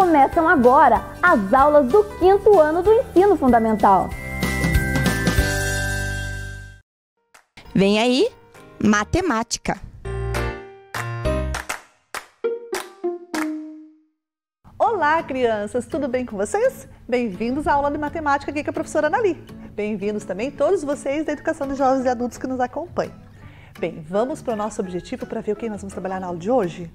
Começam agora as aulas do 5º ano do ensino fundamental. Vem aí, matemática. Olá, crianças! Tudo bem com vocês? Bem-vindos à aula de matemática aqui com a professora Anali. Bem-vindos também todos vocês da Educação de Jovens e Adultos que nos acompanham. Bem, vamos para o nosso objetivo para ver o que nós vamos trabalhar na aula de hoje?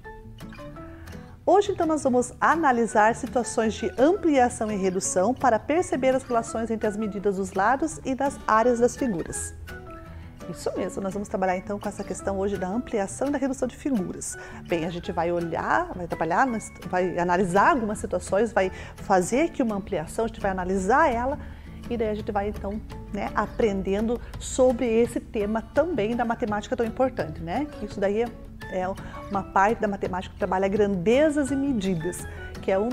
Hoje, então, nós vamos analisar situações de ampliação e redução para perceber as relações entre as medidas dos lados e das áreas das figuras. Isso mesmo, nós vamos trabalhar então com essa questão hoje da ampliação e da redução de figuras. Bem, a gente vai olhar, vai trabalhar, vai analisar algumas situações, vai fazer aqui uma ampliação, a gente vai analisar ela e daí a gente vai então, aprendendo sobre esse tema também da matemática tão importante, né? Isso daí é uma parte da matemática que trabalha grandezas e medidas, que é uma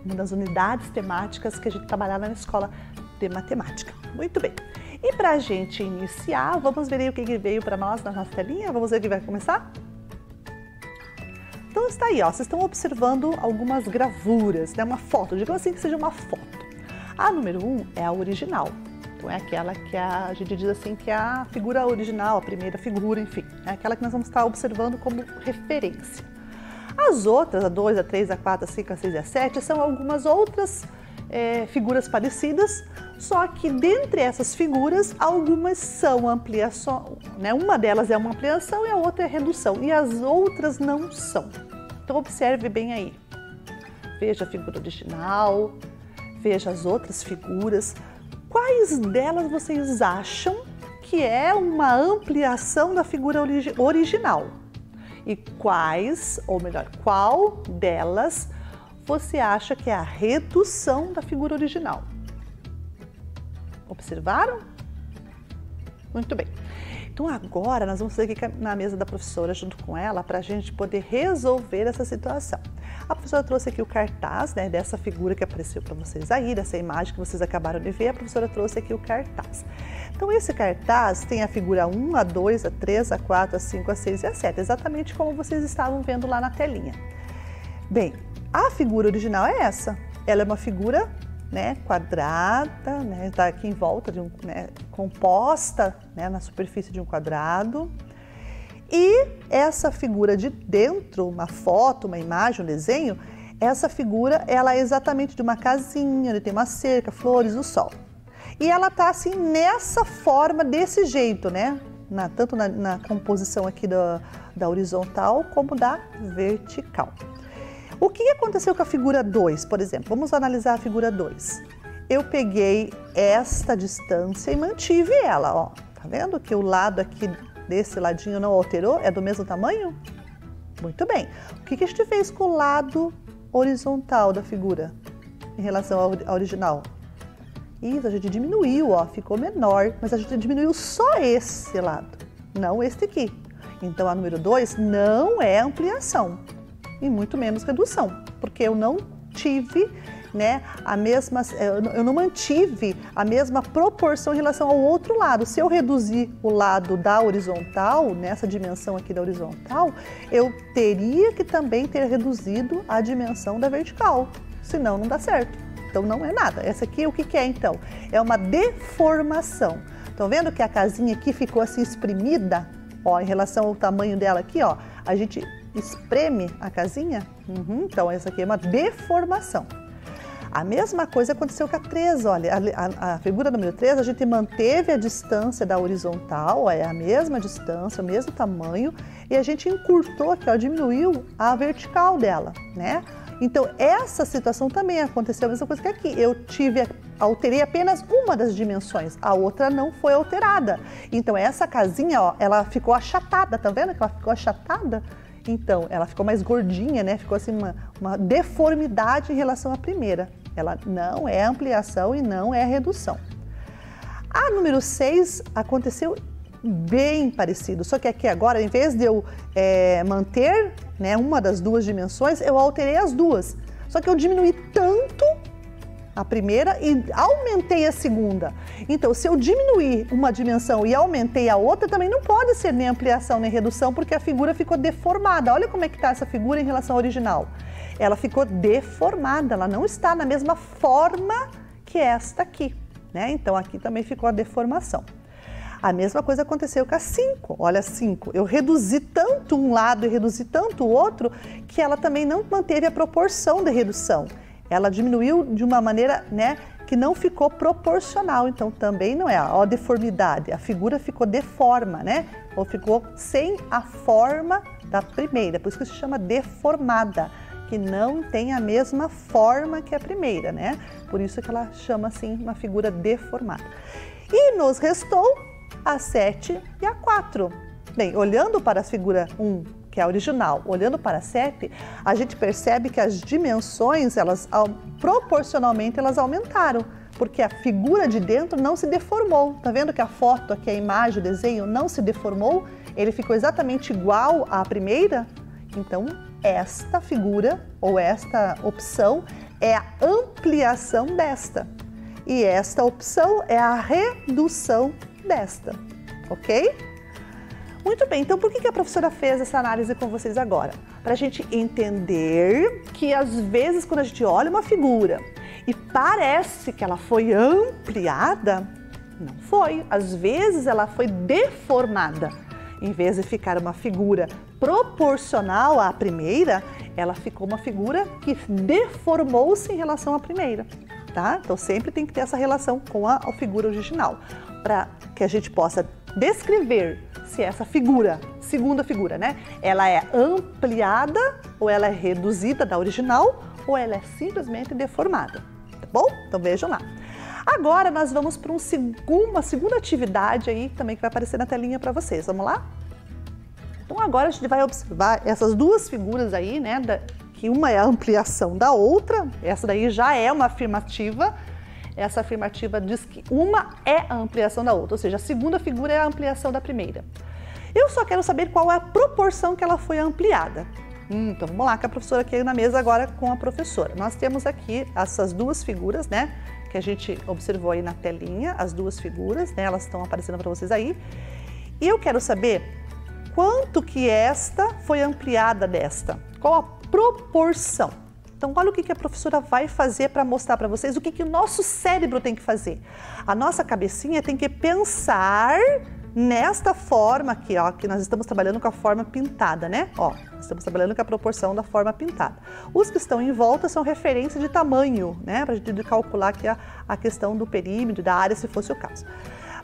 das unidades temáticas que a gente trabalha na escola de matemática. Muito bem. E para a gente iniciar, vamos ver aí o que veio para nós na nossa telinha? Vamos ver o que vai começar? Então está aí, ó, vocês estão observando algumas gravuras, uma foto, digamos assim que seja uma foto. A número 1 é a original, então é aquela que a gente diz assim que é a figura original, a primeira figura, enfim, é aquela que nós vamos estar observando como referência. As outras, a 2, a 3, a 4, a 5, a 6 e a 7, são algumas outras figuras parecidas, só que dentre essas figuras, algumas são ampliação, uma delas é uma ampliação e a outra é redução, e as outras não são. Então observe bem aí, veja a figura original, veja as outras figuras, quais delas vocês acham que é uma ampliação da figura original? E quais, ou melhor, qual delas você acha que é a redução da figura original? Observaram? Muito bem. Então agora nós vamos fazer aqui na mesa da professora junto com ela para a gente poder resolver essa situação. A professora trouxe aqui o cartaz, dessa figura que apareceu para vocês aí, dessa imagem que vocês acabaram de ver, a professora trouxe aqui o cartaz. Então esse cartaz tem a figura 1, a 2, a 3, a 4, a 5, a 6 e a 7, exatamente como vocês estavam vendo lá na telinha. Bem, a figura original é essa, ela é uma figura quadrada, está aqui em volta de composta na superfície de um quadrado. E essa figura de dentro, uma foto, uma imagem, um desenho, essa figura ela é exatamente de uma casinha, onde tem uma cerca, flores, o sol. E ela está assim nessa forma, desse jeito, tanto na composição aqui da horizontal como da vertical. O que aconteceu com a figura 2, por exemplo? Vamos analisar a figura 2. Eu peguei esta distância e mantive ela, ó. Tá vendo que o lado aqui desse ladinho não alterou? É do mesmo tamanho? Muito bem. O que a gente fez com o lado horizontal da figura em relação à original? Isso, a gente diminuiu, ó, ficou menor, mas a gente diminuiu só esse lado, não este aqui. Então a número 2 não é ampliação. E muito menos redução, porque eu não tive, eu não mantive a mesma proporção em relação ao outro lado. Se eu reduzir o lado da horizontal, nessa dimensão aqui da horizontal, eu teria que também ter reduzido a dimensão da vertical, senão não dá certo. Então não é nada. Essa aqui o que é então? É uma deformação. Estão vendo que a casinha aqui ficou assim espremida? Ó, em relação ao tamanho dela aqui, ó, a gente espreme a casinha, então essa aqui é uma deformação. A mesma coisa aconteceu com a 3, olha, a figura número 3, a gente manteve a distância da horizontal, é a mesma distância, o mesmo tamanho, e a gente encurtou aqui, ó, diminuiu a vertical dela, Então essa situação também aconteceu a mesma coisa que aqui, alterei apenas uma das dimensões, a outra não foi alterada. Então essa casinha, ó, ela ficou achatada, tá vendo que ela ficou achatada? Então, ela ficou mais gordinha, Ficou assim uma deformidade em relação à primeira. Ela não é ampliação e não é redução. A número 6 aconteceu bem parecido, só que aqui agora, em vez de eu manter uma das duas dimensões, eu alterei as duas. Só que eu diminuí tanto a primeira e aumentei a segunda. Então, se eu diminuir uma dimensão e aumentei a outra, também não pode ser nem ampliação nem redução, porque a figura ficou deformada. Olha como é que está essa figura em relação ao original. Ela ficou deformada, ela não está na mesma forma que esta aqui, né? Então, aqui também ficou a deformação. A mesma coisa aconteceu com a 5. Olha, 5. Eu reduzi tanto um lado e reduzi tanto o outro que ela também não manteve a proporção de redução. Ela diminuiu de uma maneira, né, que não ficou proporcional. Então, também não é a deformidade. A figura ficou deforma, né? Ou ficou sem a forma da primeira. Por isso que se chama deformada, que não tem a mesma forma que a primeira, né? Por isso que ela chama assim uma figura deformada. E nos restou a 7 e a 4. Bem, olhando para a figura 1, que é a original, olhando para a 7, a gente percebe que as dimensões, elas proporcionalmente elas aumentaram, porque a figura de dentro não se deformou. Tá vendo que a foto aqui, a imagem, o desenho não se deformou? Ele ficou exatamente igual à primeira? Então, esta figura ou esta opção é a ampliação desta. E esta opção é a redução desta, ok? Muito bem, então por que a professora fez essa análise com vocês agora? Para a gente entender que às vezes quando a gente olha uma figura e parece que ela foi ampliada, não foi. Às vezes ela foi deformada. Em vez de ficar uma figura proporcional à primeira, ela ficou uma figura que deformou-se em relação à primeira, tá? Então sempre tem que ter essa relação com a figura original, para que a gente possa descrever se essa figura, segunda figura, né? Ela é ampliada ou ela é reduzida da original ou ela é simplesmente deformada, tá bom? Então vejam lá. Agora nós vamos para uma segunda atividade aí também que vai aparecer na telinha para vocês. Vamos lá? Então agora a gente vai observar essas duas figuras aí, né? Que uma é a ampliação da outra, essa daí já é uma afirmativa. Essa afirmativa diz que uma é a ampliação da outra, ou seja, a segunda figura é a ampliação da primeira. Eu só quero saber qual é a proporção que ela foi ampliada. Então vamos lá, com a professora aqui na mesa agora com a professora. Nós temos aqui essas duas figuras, né, que a gente observou aí na telinha, as duas figuras, né, elas estão aparecendo para vocês aí. E eu quero saber quanto que esta foi ampliada desta, qual a proporção. Então, olha o que a professora vai fazer para mostrar para vocês o que o nosso cérebro tem que fazer. A nossa cabecinha tem que pensar nesta forma aqui, ó, que nós estamos trabalhando com a forma pintada, né? Ó, estamos trabalhando com a proporção da forma pintada. Os que estão em volta são referência de tamanho, né? Para a gente calcular aqui a questão do perímetro, da área, se fosse o caso.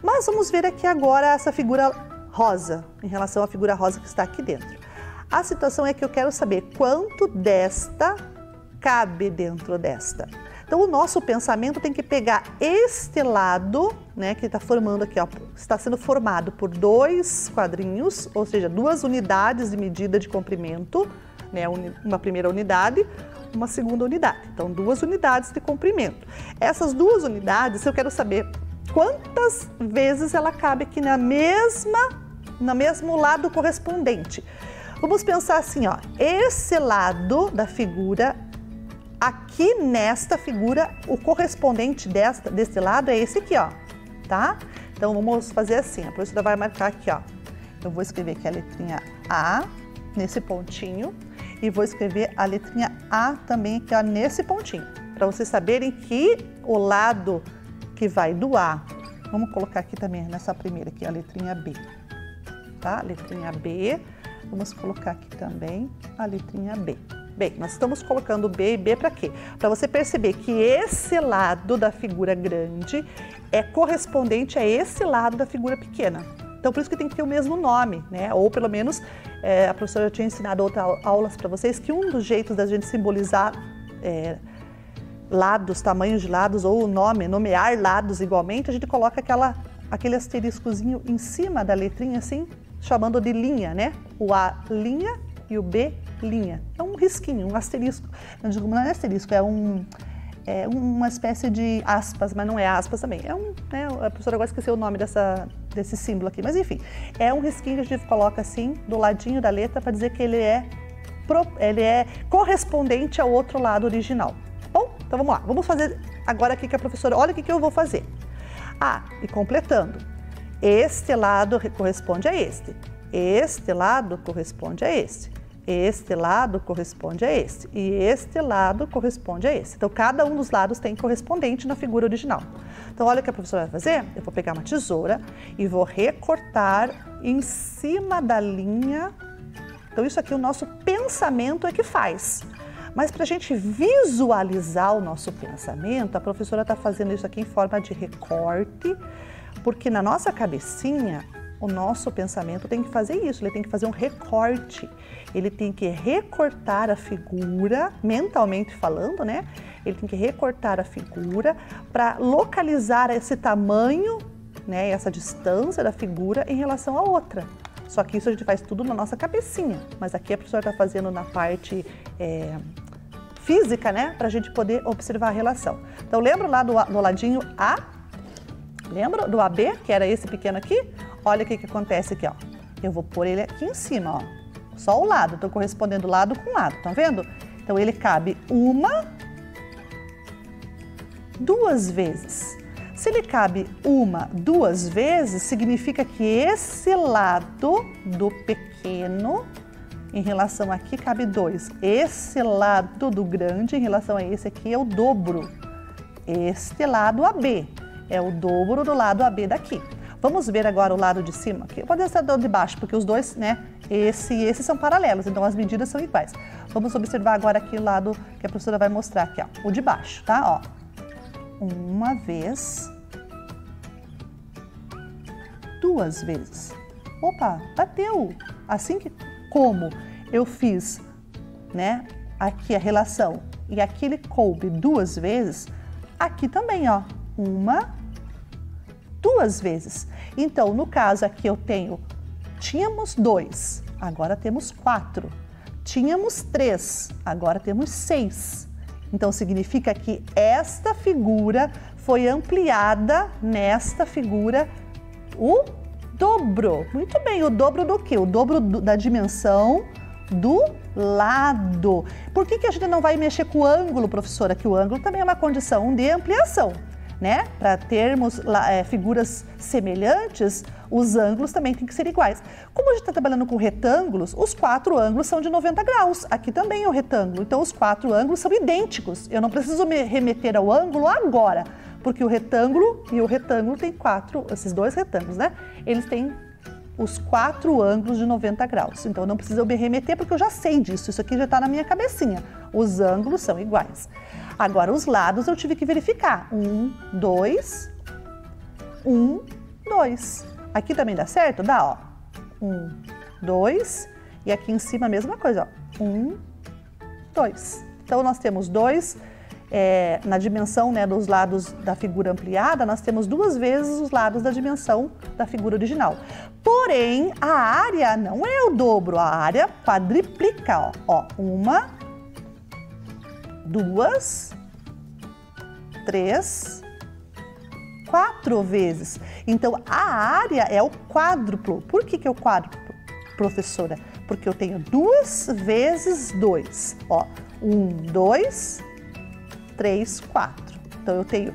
Mas vamos ver aqui agora essa figura rosa, em relação à figura rosa que está aqui dentro. A situação é que eu quero saber quanto desta cabe dentro desta. Então, o nosso pensamento tem que pegar este lado, né, que está formando aqui, ó, está sendo formado por dois quadrinhos, ou seja, duas unidades de medida de comprimento, né, uma primeira unidade, uma segunda unidade. Então, duas unidades de comprimento. Essas duas unidades, eu quero saber quantas vezes ela cabe aqui no mesmo lado correspondente. Vamos pensar assim, ó, esse lado da figura, aqui nesta figura, o correspondente desse lado é esse aqui, ó, tá? Então, vamos fazer assim, a professora vai marcar aqui, ó. Eu vou escrever aqui a letrinha A, nesse pontinho, e vou escrever a letrinha A também aqui, ó, nesse pontinho, para vocês saberem que o lado que vai do A, vamos colocar aqui também, nessa primeira aqui, a letrinha B, tá? Letrinha B, vamos colocar aqui também a letrinha B. Bem, nós estamos colocando B e B para quê? Para você perceber que esse lado da figura grande é correspondente a esse lado da figura pequena. Então, por isso que tem que ter o mesmo nome, né? Ou pelo menos, a professora tinha ensinado outras aulas para vocês que um dos jeitos da gente simbolizar lados, tamanhos de lados ou nomear lados igualmente, a gente coloca aquele asteriscozinho em cima da letrinha assim, chamando de linha, né? O A linha e o B linha. É um risquinho, um asterisco. Não é asterisco, é uma espécie de aspas, mas não é aspas também. Né, a professora agora esqueceu o nome desse símbolo aqui, mas enfim, é um risquinho que a gente coloca assim do ladinho da letra para dizer que ele é correspondente ao outro lado original. Bom, Então vamos lá, vamos fazer agora aqui que a professora, olha o que eu vou fazer. Ah, e completando, este lado corresponde a este lado corresponde a este lado corresponde a este, e este lado corresponde a esse. Então, cada um dos lados tem correspondente na figura original. Então, olha o que a professora vai fazer. Eu vou pegar uma tesoura e vou recortar em cima da linha. Então, isso aqui o nosso pensamento é que faz. Mas para a gente visualizar o nosso pensamento, a professora está fazendo isso aqui em forma de recorte, porque na nossa cabecinha, o nosso pensamento tem que fazer isso, ele tem que fazer um recorte, ele tem que recortar a figura, mentalmente falando, né? Ele tem que recortar a figura para localizar esse tamanho, né? Essa distância da figura em relação à outra. Só que isso a gente faz tudo na nossa cabecinha, mas aqui a professora está fazendo na parte física, né? Para a gente poder observar a relação. Então, lembra lá do ladinho A? Lembra do AB, que era esse pequeno aqui? Olha o que acontece aqui, ó. Eu vou pôr ele aqui em cima, ó. Só o lado, estou correspondendo lado com lado, tá vendo? Então, ele cabe uma, duas vezes. Se ele cabe uma, duas vezes, significa que esse lado do pequeno, em relação aqui, cabe 2. Esse lado do grande, em relação a esse aqui, é o dobro. Este lado AB é o dobro do lado AB daqui. Vamos ver agora o lado de cima aqui. Pode ser o de baixo, porque os dois, né? Esse e esse são paralelos, então as medidas são iguais. Vamos observar agora aqui o lado que a professora vai mostrar aqui, ó. O de baixo, tá? Ó. Uma vez. Duas vezes. Opa, bateu! Assim que, como eu fiz, né? Aqui a relação e aqui ele coube duas vezes, aqui também, ó. Uma, duas vezes. Então, no caso aqui eu tínhamos 2, agora temos 4. Tínhamos 3, agora temos 6. Então, significa que esta figura foi ampliada nesta figura o dobro. Muito bem, o dobro do quê? O dobro da dimensão do lado. Por que a gente não vai mexer com o ângulo, professora? Que o ângulo também é uma condição de ampliação, né? Para termos figuras semelhantes, os ângulos também têm que ser iguais. Como a gente está trabalhando com retângulos, os 4 ângulos são de 90 graus. Aqui também é o retângulo, então os 4 ângulos são idênticos. Eu não preciso me remeter ao ângulo agora, porque o retângulo e o retângulo têm esses dois retângulos, né? Eles têm os 4 ângulos de 90 graus. Então, eu não preciso me remeter porque eu já sei disso. Isso aqui já está na minha cabecinha. Os ângulos são iguais. Agora, os lados eu tive que verificar. 1, 2, 1, 2. Aqui também dá certo? Dá, ó. 1, 2. E aqui em cima a mesma coisa, ó. 1, 2. Então, nós temos 2... na dimensão, né, dos lados da figura ampliada, nós temos 2 vezes os lados da dimensão da figura original. Porém, a área não é o dobro, a área quadriplica, ó. 1, 2, 3, 4 vezes. Então, a área é o quádruplo. Por que é o quádruplo, professora? Porque eu tenho 2 vezes 2, ó. 1, 2, 3, 4. Então, eu tenho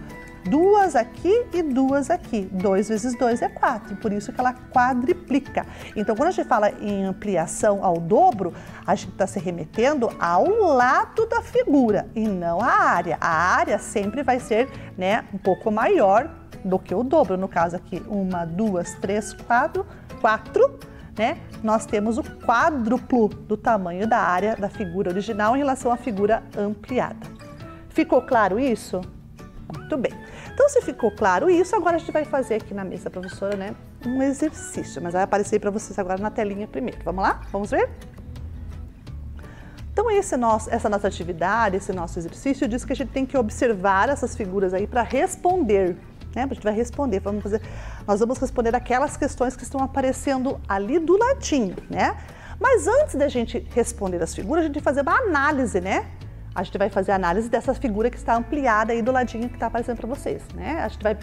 2 aqui e 2 aqui. 2 vezes 2 é 4, por isso que ela quadriplica. Então, quando a gente fala em ampliação ao dobro, a gente está se remetendo ao lado da figura e não à área. A área sempre vai ser, né, um pouco maior do que o dobro. No caso aqui, 1, 2, 3, 4, né? Nós temos o quádruplo do tamanho da área da figura original em relação à figura ampliada. Ficou claro isso? Muito bem. Então, se ficou claro isso, agora a gente vai fazer aqui na mesa, professora, né, um exercício. Mas vai aparecer para vocês agora na telinha primeiro. Vamos lá? Vamos ver? Então, essa nossa atividade, esse nosso exercício diz que a gente tem que observar essas figuras aí para responder, né? A gente vai responder, nós vamos responder aquelas questões que estão aparecendo ali do ladinho, né? Mas antes da gente responder as figuras, a gente vai fazer uma análise, né? A gente vai fazer a análise dessa figura que está ampliada aí do ladinho que está aparecendo para vocês, né? A gente vai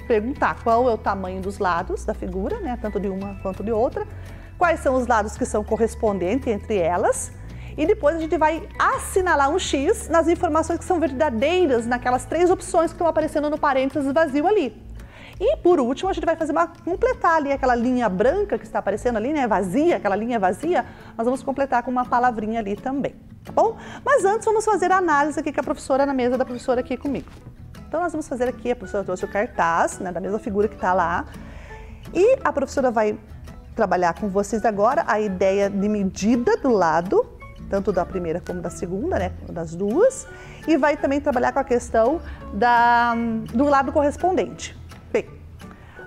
perguntar qual é o tamanho dos lados da figura, né? Tanto de uma quanto de outra. Quais são os lados que são correspondentes entre elas E depois a gente vai assinalar um X nas informações que são verdadeiras naquelas 3 opções que estão aparecendo no parênteses vazio ali. E por último, a gente vai completar ali aquela linha branca que está aparecendo ali, né, vazia, aquela linha vazia, nós vamos completar com uma palavrinha ali também, tá bom? Mas antes vamos fazer a análise aqui com a professora, na mesa da professora aqui comigo. Então nós vamos fazer aqui, a professora trouxe o cartaz, né, da mesma figura que está lá, e a professora vai trabalhar com vocês agora a ideia de medida do lado, tanto da primeira como da segunda, né, das duas, e vai também trabalhar com a questão do lado correspondente. Bem,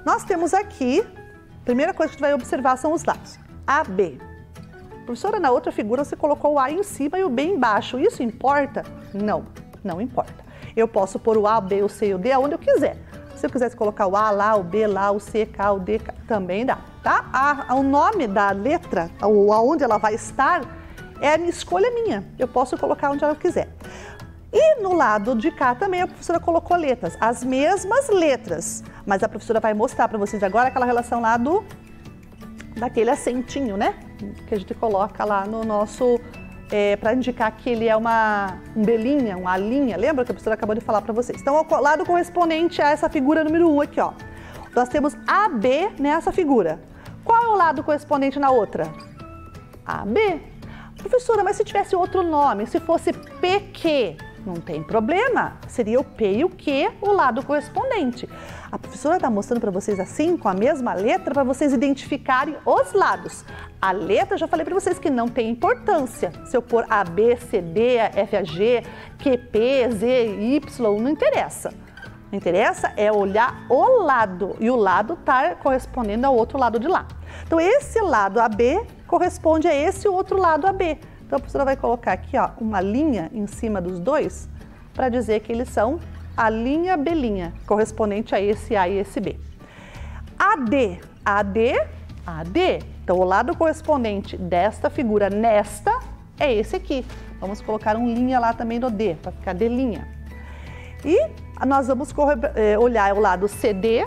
nós temos aqui, a primeira coisa que a gente vai observar são os lados, A, B. Professora, na outra figura você colocou o A em cima e o B embaixo, isso importa? Não, não importa. Eu posso pôr o A, o B, o C e o D aonde eu quiser. Se eu quisesse colocar o A lá, o B lá, o C cá, o D cá, também dá, tá? O nome da letra, ou aonde ela vai estar, é a escolha minha. Eu posso colocar onde eu quiser. E no lado de cá também a professora colocou letras, as mesmas letras. Mas a professora vai mostrar para vocês agora aquela relação lá daquele acentinho, né? Que a gente coloca lá no nosso... para indicar que ele é uma belinha, uma linha, lembra que a professora acabou de falar para vocês? Então, o lado correspondente a essa figura número 1 aqui, ó. Nós temos AB nessa figura. Qual é o lado correspondente na outra? AB. Professora, mas se tivesse outro nome, se fosse PQ, não tem problema, seria o P e o Q o lado correspondente. A professora está mostrando para vocês assim, com a mesma letra, para vocês identificarem os lados. A letra, já falei para vocês que não tem importância. Se eu pôr A, B, C, D, F, A, G, Q, P, Z, Y, não interessa. Não interessa é olhar o lado e o lado está correspondendo ao outro lado de lá. Então, esse lado AB corresponde a esse outro lado AB. Então, a professora vai colocar aqui, ó, uma linha em cima dos dois para dizer que eles são a linha B', correspondente a esse A e esse B. AD, AD, AD. Então, o lado correspondente desta figura nesta é esse aqui. Vamos colocar um linha lá também no D, para ficar D'. E nós vamos olhar o lado CD,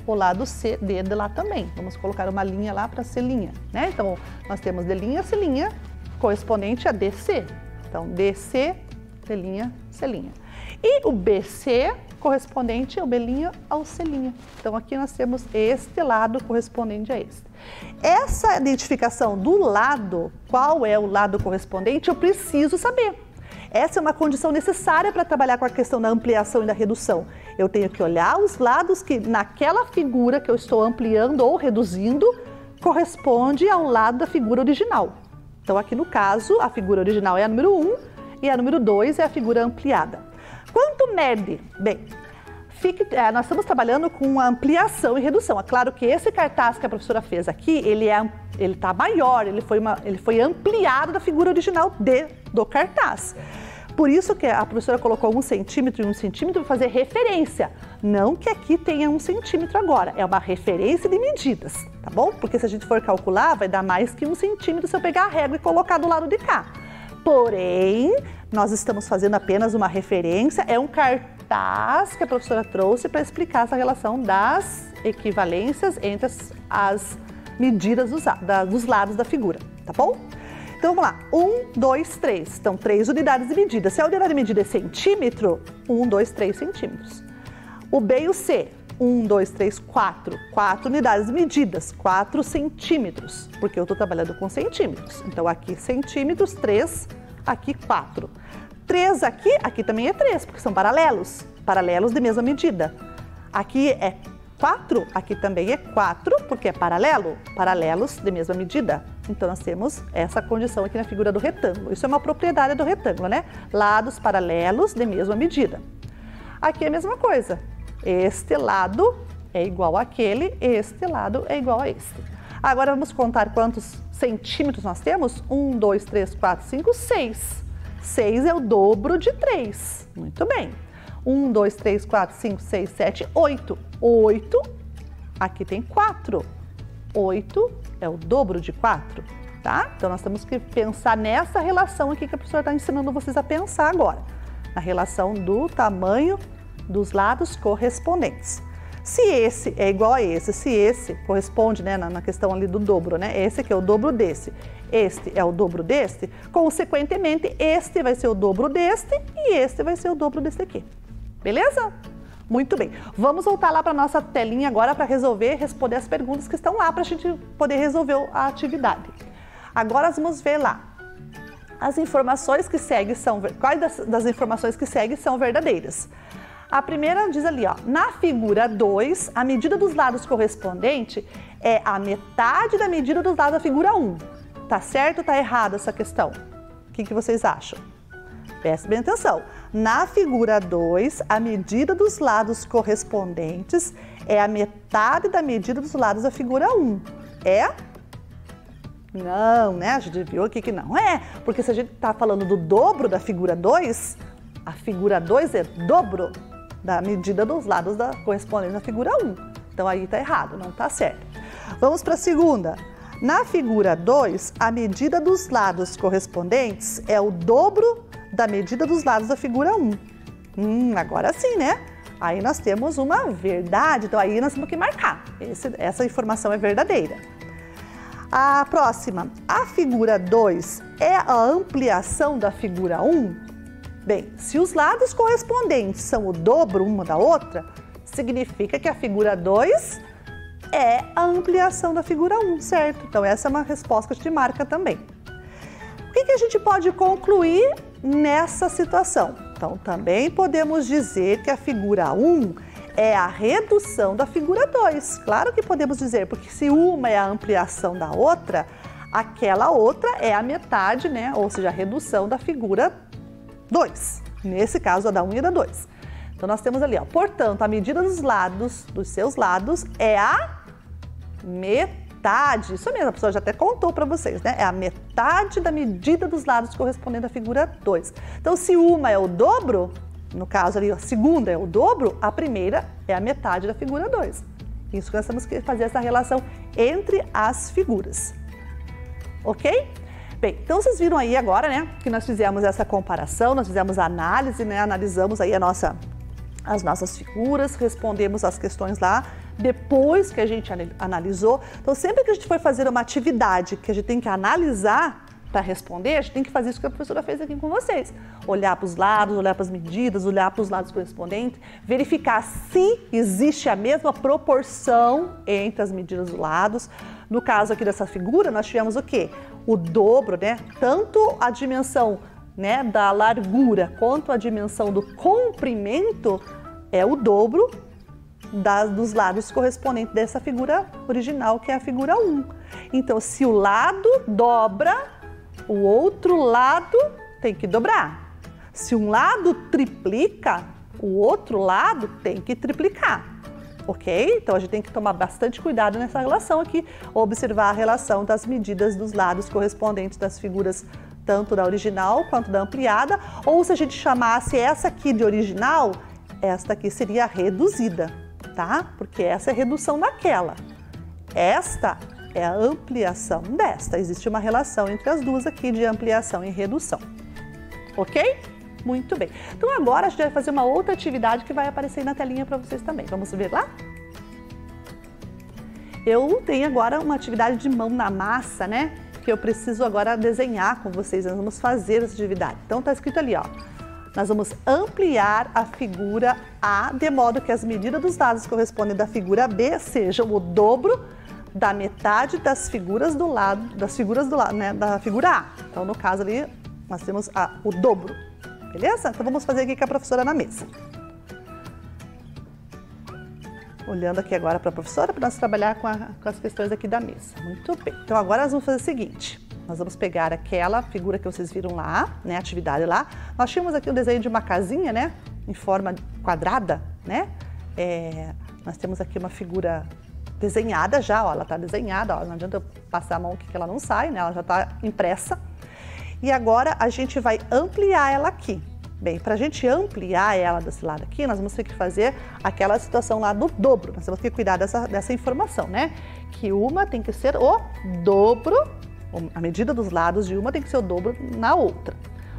o lado CD de lá também. Vamos colocar uma linha lá para C', né? Então, nós temos D', C', correspondente a DC. Então, DC, D', C'. E o BC, correspondente ao B' ao C'. Então, aqui nós temos este lado correspondente a este. Essa identificação do lado, qual é o lado correspondente, eu preciso saber. Essa é uma condição necessária para trabalhar com a questão da ampliação e da redução. Eu tenho que olhar os lados que naquela figura que eu estou ampliando ou reduzindo corresponde ao lado da figura original. Então, aqui no caso, a figura original é a número 1 e a número 2 é a figura ampliada. Quanto mede? Bem, nós estamos trabalhando com ampliação e redução. É claro que esse cartaz que a professora fez aqui, ele está maior, ele foi ampliado da figura original do cartaz. Por isso que a professora colocou 1 centímetro e 1 centímetro para fazer referência. Não que aqui tenha 1 centímetro agora, é uma referência de medidas, tá bom? Porque se a gente for calcular, vai dar mais que 1 centímetro se eu pegar a régua e colocar do lado de cá. Porém, nós estamos fazendo apenas uma referência, é um cartaz que a professora trouxe para explicar essa relação das equivalências entre as medidas dos lados da figura, tá bom? Então, vamos lá. 1, 2, 3. Então, 3 unidades de medida. Se a unidade de medida é centímetro, 1, 2, 3 centímetros. O B e o C. 1, 2, 3, 4. 4 unidades de medidas. 4 centímetros. Porque eu estou trabalhando com centímetros. Então, aqui centímetros, 3. Aqui, 4. 3 aqui também é 3, porque são paralelos. Paralelos de mesma medida. Aqui é 4, aqui também é 4, porque é paralelo, paralelos de mesma medida. Então, nós temos essa condição aqui na figura do retângulo. Isso é uma propriedade do retângulo, né? Lados paralelos de mesma medida. Aqui é a mesma coisa. Este lado é igual àquele, este lado é igual a este. Agora, vamos contar quantos centímetros nós temos? 1, 2, 3, 4, 5, 6. 6 é o dobro de 3. Muito bem. 1, 2, 3, 4, 5, 6, 7, 8. 8, aqui tem 4. 8 é o dobro de 4, tá? Então, nós temos que pensar nessa relação aqui que a professora está ensinando vocês a pensar agora. Na relação do tamanho dos lados correspondentes. Se esse é igual a esse, se esse corresponde, né, na questão ali do dobro, né? Esse aqui é o dobro desse, este é o dobro deste, consequentemente, este vai ser o dobro deste e este vai ser o dobro desse aqui. Beleza? Muito bem. Vamos voltar lá para a nossa telinha agora para responder as perguntas que estão lá para a gente poder resolver a atividade. Agora vamos ver lá. As informações que seguem são... Quais das informações que seguem são verdadeiras? A primeira diz ali, ó, na figura 2, a medida dos lados correspondente é a metade da medida dos lados da figura 1. Tá certo ou tá errada essa questão? O que vocês acham? Preste bem atenção. Na figura 2, a medida dos lados correspondentes é a metade da medida dos lados da figura 1. É? Não, né? A gente viu aqui que não é, porque se a gente tá falando do dobro da figura 2, a figura 2 é dobro da medida dos lados correspondentes à figura 1. Então aí tá errado, não tá certo. Vamos para a segunda. Na figura 2, a medida dos lados correspondentes é o dobro da medida dos lados da figura 1. Agora sim, né? Aí nós temos uma verdade, então aí nós temos que marcar. Essa informação é verdadeira. A próxima, a figura 2 é a ampliação da figura 1? Bem, se os lados correspondentes são o dobro uma da outra, significa que a figura 2 é a ampliação da figura 1, certo? Então essa é uma resposta que a gente marca também. O que a gente pode concluir nessa situação? Então também podemos dizer que a figura 1 é a redução da figura 2. Claro que podemos dizer, porque se uma é a ampliação da outra, aquela outra é a metade, né? Ou seja, a redução da figura 2. Nesse caso, a da 1 e a da 2. Então, nós temos ali, ó, portanto, a medida dos lados, dos seus lados, é a metade. Isso mesmo, a pessoa já até contou para vocês, né? É a metade da medida dos lados correspondendo à figura 2. Então, se uma é o dobro, no caso ali, a segunda é o dobro, a primeira é a metade da figura 2. Isso que nós temos que fazer essa relação entre as figuras. Ok? Bem, então vocês viram aí agora, né, que nós fizemos essa comparação, nós fizemos a análise, né, analisamos aí as nossas figuras, respondemos as questões lá, depois que a gente analisou. Então, sempre que a gente for fazer uma atividade que a gente tem que analisar para responder, a gente tem que fazer isso que a professora fez aqui com vocês. Olhar para os lados, olhar para as medidas, olhar para os lados correspondentes, verificar se existe a mesma proporção entre as medidas dos lados. No caso aqui dessa figura, nós tivemos o quê? O dobro, né? Tanto a dimensão, né, da largura quanto a dimensão do comprimento é o dobro dos lados correspondentes dessa figura original, que é a figura 1. Então, se o lado dobra, o outro lado tem que dobrar. Se um lado triplica, o outro lado tem que triplicar. Ok? Então, a gente tem que tomar bastante cuidado nessa relação aqui, observar a relação das medidas dos lados correspondentes das figuras, tanto da original quanto da ampliada, ou se a gente chamasse essa aqui de original, esta aqui seria reduzida, tá? Porque essa é a redução daquela. Esta é a ampliação desta. Existe uma relação entre as duas aqui de ampliação e redução. Ok? Muito bem. Então agora a gente vai fazer uma outra atividade que vai aparecer aí na telinha para vocês também. Vamos ver lá? Eu tenho agora uma atividade de mão na massa, né? Que eu preciso agora desenhar com vocês. Nós vamos fazer essa atividade. Então tá escrito ali, ó. Nós vamos ampliar a figura A de modo que as medidas dos lados correspondentes da figura B sejam o dobro da metade das figuras do lado, né, da figura A. Então, no caso ali, nós temos o dobro, beleza? Então, vamos fazer aqui com a professora na mesa. Olhando aqui agora para a professora, para nós trabalhar com as questões aqui da mesa. Muito bem. Então, agora nós vamos fazer o seguinte. Nós vamos pegar aquela figura que vocês viram lá, né, a atividade lá. Nós tínhamos aqui um desenho de uma casinha, né, em forma quadrada, né? Nós temos aqui uma figura desenhada já, ó, ela está desenhada, ó, não adianta eu passar a mão aqui que ela não sai, né? Ela já está impressa. E agora a gente vai ampliar ela aqui. Bem, para a gente ampliar ela desse lado aqui, nós vamos ter que fazer aquela situação lá do dobro. Nós temos que cuidar dessa informação, né? Que uma tem que ser o dobro, a medida dos lados de uma tem que ser o dobro na outra.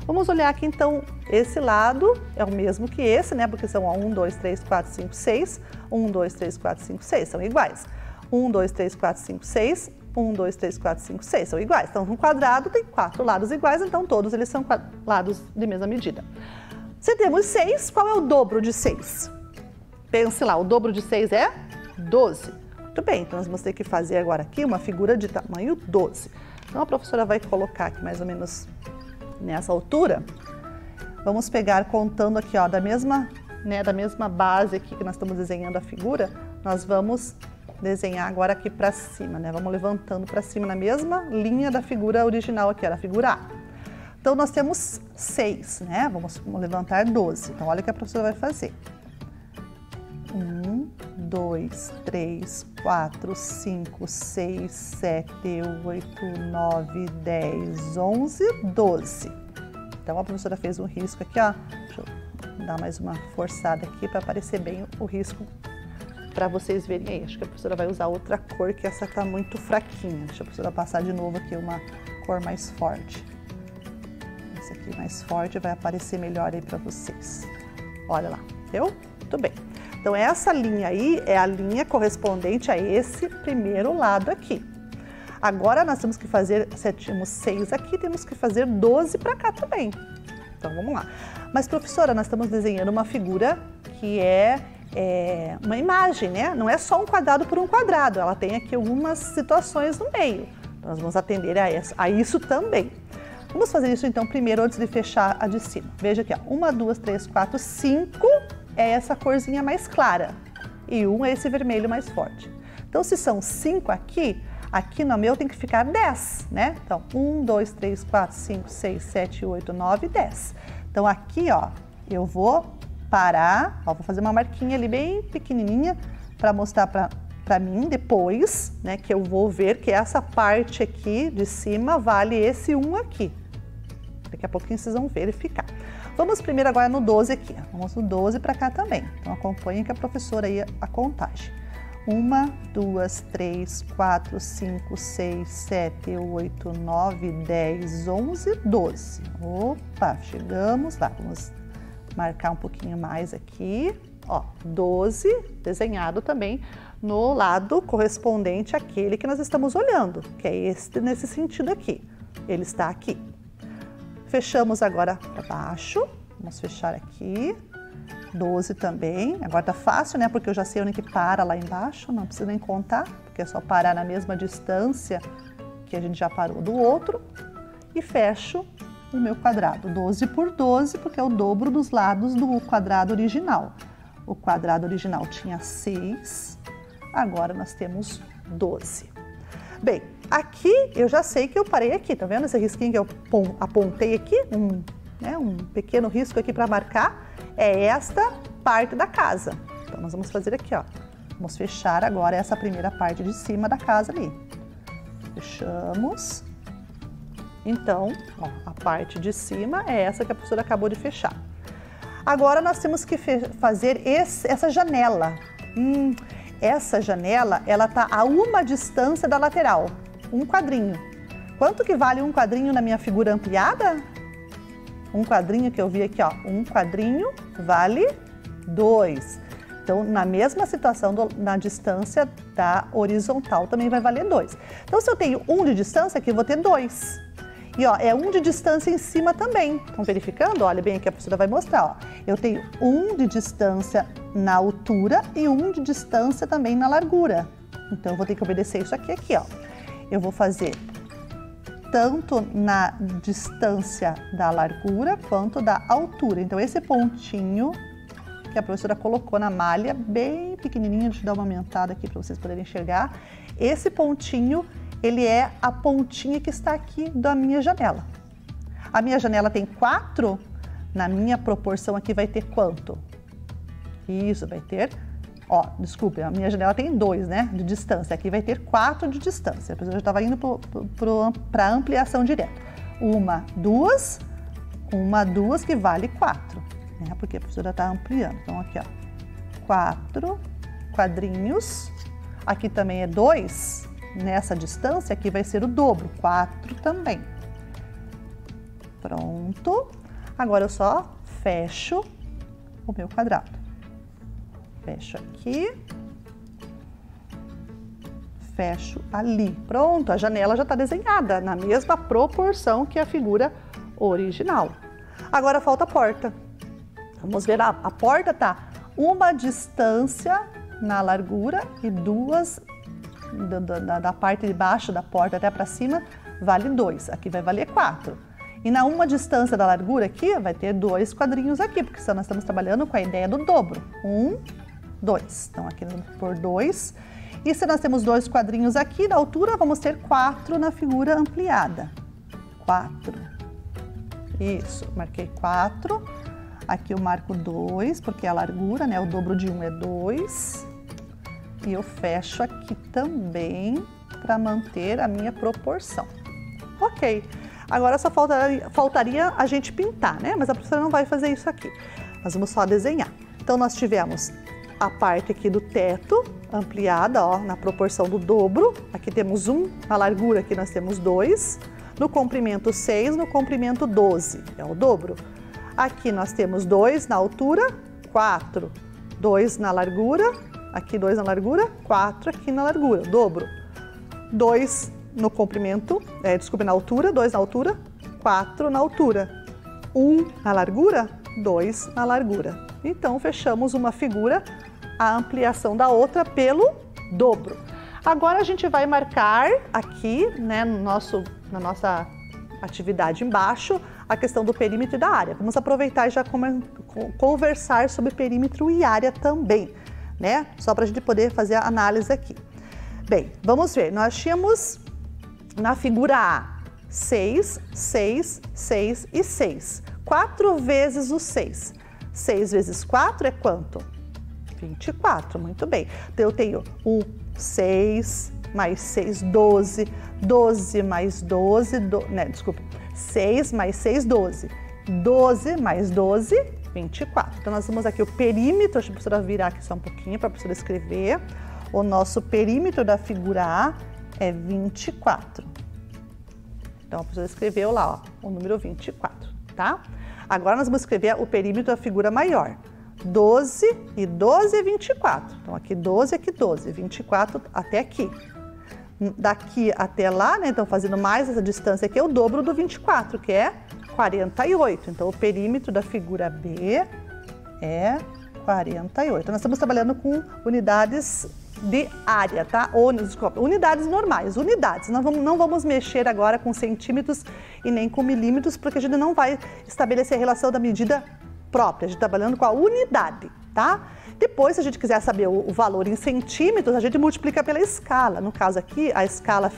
Vamos olhar aqui então, esse lado é o mesmo que esse, né? Porque são 1, 2, 3, 4, 5, 6. 1, 2, 3, 4, 5, 6, são iguais. 1, 2, 3, 4, 5, 6. 1, 2, 3, 4, 5, 6, são iguais. Então, um quadrado tem 4 lados iguais, então todos eles são lados de mesma medida. Se temos 6, qual é o dobro de 6? Pense lá, o dobro de 6 é 12. Muito bem, então nós vamos ter que fazer agora aqui uma figura de tamanho 12. Então, a professora vai colocar aqui mais ou menos nessa altura. Vamos pegar contando aqui, ó, da mesma base aqui que nós estamos desenhando a figura, nós vamos desenhar agora aqui para cima, né? Vamos levantando para cima na mesma linha da figura original aqui, era a figura A. Então, nós temos 6, né? Vamos levantar 12. Então, olha o que a professora vai fazer. 1, 2, 3, 4, 5, 6, 7, 8, 9, 10, 11, 12. Então, a professora fez um risco aqui, ó. Deixa eu dar mais uma forçada aqui para aparecer bem o risco para vocês verem aí. Acho que a professora vai usar outra cor, que essa tá muito fraquinha. Deixa a professora passar de novo aqui uma cor mais forte. Esse aqui mais forte vai aparecer melhor aí para vocês. Olha lá, viu? Muito bem. Então, essa linha aí é a linha correspondente a esse primeiro lado aqui. Agora, nós temos que fazer, se tínhamos 6 aqui, temos que fazer 12 para cá também. Então, vamos lá. Mas, professora, nós estamos desenhando uma figura que é uma imagem, né? Não é só um quadrado por um quadrado, ela tem aqui algumas situações no meio. Então, nós vamos atender a isso também. Vamos fazer isso, então, primeiro, antes de fechar a de cima. Veja aqui, ó, 1, 2, 3, 4, 5... é essa corzinha mais clara e 1 é esse vermelho mais forte. Então, se são 5 aqui no meu tem que ficar 10, né? Então, 1, 2, 3, 4, 5, 6, 7, 8, 9, 10. Então, aqui, ó, eu vou parar, ó, vou fazer uma marquinha ali bem pequenininha para mostrar para mim depois, né, que eu vou ver que essa parte aqui de cima vale esse 1 aqui. Daqui a pouquinho vocês vão verificar. Vamos primeiro agora no 12 aqui. Vamos no 12 para cá também. Então, acompanhem com a professora aí a contagem. 1, 2, 3, 4, 5, 6, 7, 8, 9, 10, 11, 12. Opa, chegamos lá. Vamos marcar um pouquinho mais aqui. Ó, 12 desenhado também no lado correspondente àquele que nós estamos olhando, que é este nesse sentido aqui. Ele está aqui. Fechamos agora para baixo, vamos fechar aqui, 12 também, agora tá fácil, né, porque eu já sei onde que para lá embaixo, não precisa nem contar, porque é só parar na mesma distância que a gente já parou do outro, e fecho o meu quadrado, 12 por 12, porque é o dobro dos lados do quadrado original. O quadrado original tinha 6, agora nós temos 12. Bem, aqui eu já sei que eu parei aqui, tá vendo esse risquinho que eu apontei aqui? Um pequeno risco aqui para marcar, é esta parte da casa. Então, nós vamos fazer aqui, ó. Vamos fechar agora essa primeira parte de cima da casa ali. Fechamos. Então, ó, a parte de cima é essa que a professora acabou de fechar. Agora, nós temos que fazer essa janela. Essa janela, ela tá a uma distância da lateral, um quadrinho. Quanto que vale um quadrinho na minha figura ampliada? Um quadrinho que eu vi aqui, ó, um quadrinho vale 2. Então, na mesma situação, na distância da horizontal também vai valer 2. Então, se eu tenho 1 de distância, aqui eu vou ter 2. E, ó, é 1 de distância em cima também. Estão verificando? Olha bem aqui, a professora vai mostrar, ó. Eu tenho 1 de distância na altura e 1 de distância também na largura. Então, eu vou ter que obedecer isso aqui, ó. Eu vou fazer tanto na distância da largura quanto da altura. Então, esse pontinho que a professora colocou na malha, bem pequenininho, deixa eu dar uma aumentada aqui para vocês poderem enxergar. Esse pontinho, ele é a pontinha que está aqui da minha janela. A minha janela tem 4, na minha proporção aqui vai ter quanto? Isso, vai ter, ó, desculpe, a minha janela tem 2, né, de distância. Aqui vai ter 4 de distância. A professora já estava indo para ampliação direta. 1, 2, 2 que vale 4, né, porque a professora está ampliando. Então, aqui, ó, 4 quadrinhos. Aqui também é 2. Nessa distância, aqui vai ser o dobro, 4 também. Pronto. Agora eu só fecho o meu quadrado. Fecho aqui. Fecho ali. Pronto, a janela já está desenhada na mesma proporção que a figura original. Agora falta a porta. Vamos ver, a porta tá uma distância na largura e duas da parte de baixo da porta até para cima vale 2. Aqui vai valer 4. E na uma distância da largura aqui vai ter 2 quadrinhos aqui, porque nós estamos trabalhando com a ideia do dobro. 1, 2. Então aqui por 2. E se nós temos 2 quadrinhos aqui, na altura vamos ter 4 na figura ampliada. 4. Isso, marquei 4. Aqui eu marco 2, porque é a largura, né? O dobro de 1 é 2. E eu fecho aqui também para manter a minha proporção. Ok. Agora só faltaria a gente pintar, né? Mas a professora não vai fazer isso aqui. Nós vamos só desenhar. Então nós tivemos a parte aqui do teto ampliada, ó, na proporção do dobro. Aqui temos 1, na largura aqui nós temos 2, no comprimento 6, no comprimento 12, é o dobro. Aqui nós temos 2 na altura, 4, 2 na largura, aqui 2 na largura, 4 aqui na largura, dobro. 2 no comprimento, na altura, 2 na altura, 4 na altura. 1 na largura, 2 na largura. Então fechamos uma figura, a ampliação da outra pelo dobro. Agora a gente vai marcar aqui, né, na nossa atividade embaixo, a questão do perímetro e da área. Vamos aproveitar e já conversar sobre perímetro e área também, né? Só para a gente poder fazer a análise aqui. Bem, vamos ver. Nós tínhamos na figura A 6, 6, 6 e 6. 4 vezes o 6. 6 vezes 4 é quanto? 24, muito bem. Então eu tenho 6 mais 6, 12. 12 mais 12, 6 mais 6, 12. 12 mais 12, 24. Então nós temos aqui o perímetro, deixa a professora virar aqui só um pouquinho para a professora escrever. O nosso perímetro da figura A é 24. Então a professora escreveu lá, ó, o número 24, tá? Agora nós vamos escrever o perímetro da figura maior. 12 e 12 é 24. Então aqui 12, aqui 12, 24 até aqui. Daqui até lá, né, então fazendo mais essa distância aqui é o dobro do 24, que é 48. Então o perímetro da figura B é 48. Nós estamos trabalhando com unidades de área, tá? Desculpa, unidades normais, unidades. Nós não vamos mexer agora com centímetros e nem com milímetros, porque a gente não vai estabelecer a relação da medida própria, a gente está trabalhando com a unidade, tá? Depois, se a gente quiser saber o valor em centímetros, a gente multiplica pela escala. No caso aqui, a escala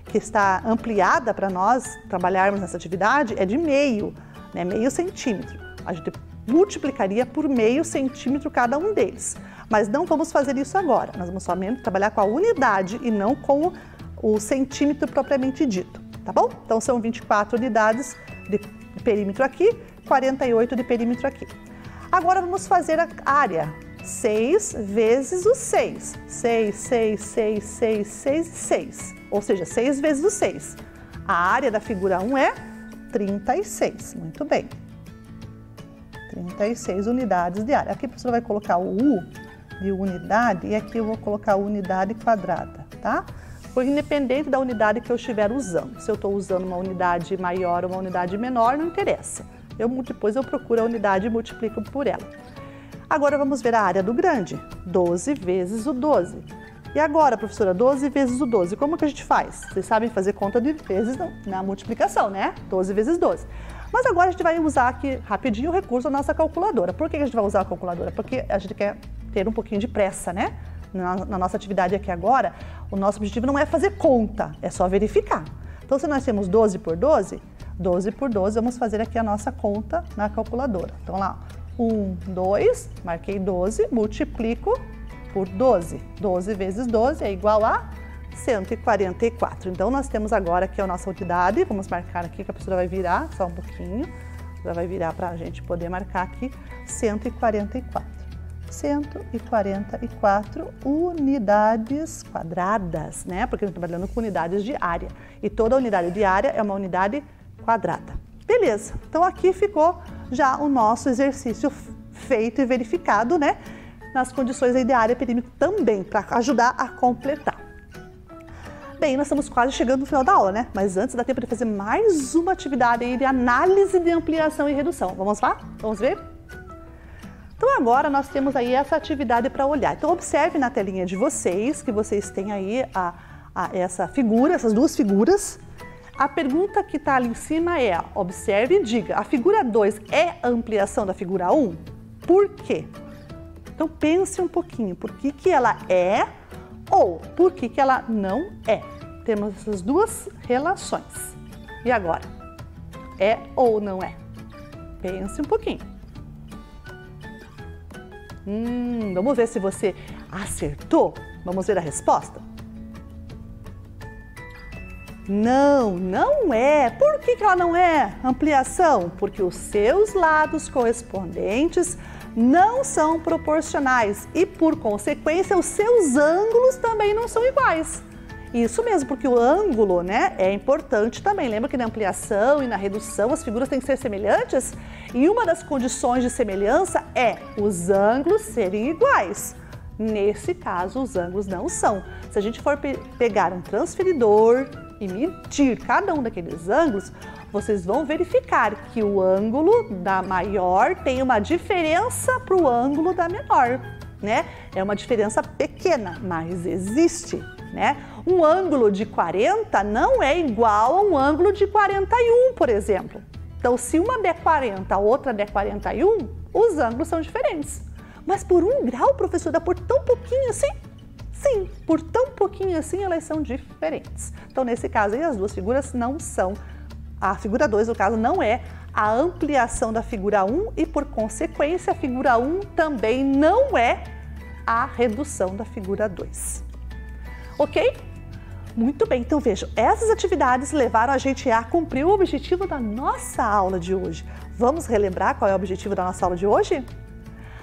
que está ampliada para nós trabalharmos nessa atividade é de meio, né? Meio centímetro. A gente multiplicaria por meio centímetro cada um deles. Mas não vamos fazer isso agora. Nós vamos somente trabalhar com a unidade e não com o centímetro propriamente dito, tá bom? Então são 24 unidades de perímetro aqui, 48 de perímetro aqui. Agora vamos fazer a área. 6 vezes o 6. 6, 6, 6, 6, 6 e 6. Ou seja, 6 vezes o 6. A área da figura 1 é 36. Muito bem. 36 unidades de área. Aqui a professora vai colocar o U de unidade e aqui eu vou colocar a unidade quadrada, tá? Porque independente da unidade que eu estiver usando, se eu estou usando uma unidade maior ou uma unidade menor, não interessa. Depois eu procuro a unidade e multiplico por ela. Agora vamos ver a área do grande. 12 vezes o 12. E agora, professora, 12 vezes o 12, como que a gente faz? Vocês sabem fazer conta de vezes na multiplicação, né? 12 vezes 12. Mas agora a gente vai usar aqui rapidinho o recurso da nossa calculadora. Por que a gente vai usar a calculadora? Porque a gente quer ter um pouquinho de pressa, né? Na nossa atividade aqui agora, o nosso objetivo não é fazer conta, é só verificar. Então, se nós temos 12 por 12, 12 por 12, vamos fazer aqui a nossa conta na calculadora. Então, lá, 1, 2, marquei 12, multiplico por 12. 12 vezes 12 é igual a 144. Então, nós temos agora aqui a nossa unidade. Vamos marcar aqui, que a professora vai virar só um pouquinho. Ela vai virar para a gente poder marcar aqui 144. 144 unidades quadradas, né? Porque a gente está trabalhando com unidades de área. E toda unidade de área é uma unidade quadrada. Beleza, então aqui ficou já o nosso exercício feito e verificado, né? Nas condições aí de área perímetro também, para ajudar a completar. Bem, nós estamos quase chegando no final da aula, né? Mas antes dá tempo de fazer mais uma atividade aí de análise de ampliação e redução. Vamos lá? Vamos ver? Então agora nós temos aí essa atividade para olhar. Então observe na telinha de vocês, que vocês têm aí essa figura, essas duas figuras. A pergunta que está ali em cima é, observe e diga, a figura 2 é a ampliação da figura 1? Por quê? Então pense um pouquinho, por que ela é ou por que ela não é? Temos essas duas relações. E agora? É ou não é? Pense um pouquinho. Vamos ver se você acertou? Vamos ver a resposta? Não, não é. Por que ela não é ampliação? Porque os seus lados correspondentes não são proporcionais e, por consequência, os seus ângulos também não são iguais. Isso mesmo, porque o ângulo, né, é importante também. Lembra que na ampliação e na redução as figuras têm que ser semelhantes? E uma das condições de semelhança é os ângulos serem iguais. Nesse caso, os ângulos não são. Se a gente for pegar um transferidor e medir cada um daqueles ângulos, vocês vão verificar que o ângulo da maior tem uma diferença para o ângulo da menor, né? É uma diferença pequena, mas existe, né? Um ângulo de 40 não é igual a um ângulo de 41, por exemplo. Então, se uma der 40, a outra der 41, os ângulos são diferentes. Mas por 1 grau, professora, por tão pouquinho assim? Sim, por tão pouquinho assim elas são diferentes. Então, nesse caso aí, as duas figuras não são, a figura 2, no caso, não é a ampliação da figura 1 e, por consequência, a figura 1 também não é a redução da figura 2. Ok? Muito bem, então vejam, essas atividades levaram a gente a cumprir o objetivo da nossa aula de hoje. Vamos relembrar qual é o objetivo da nossa aula de hoje?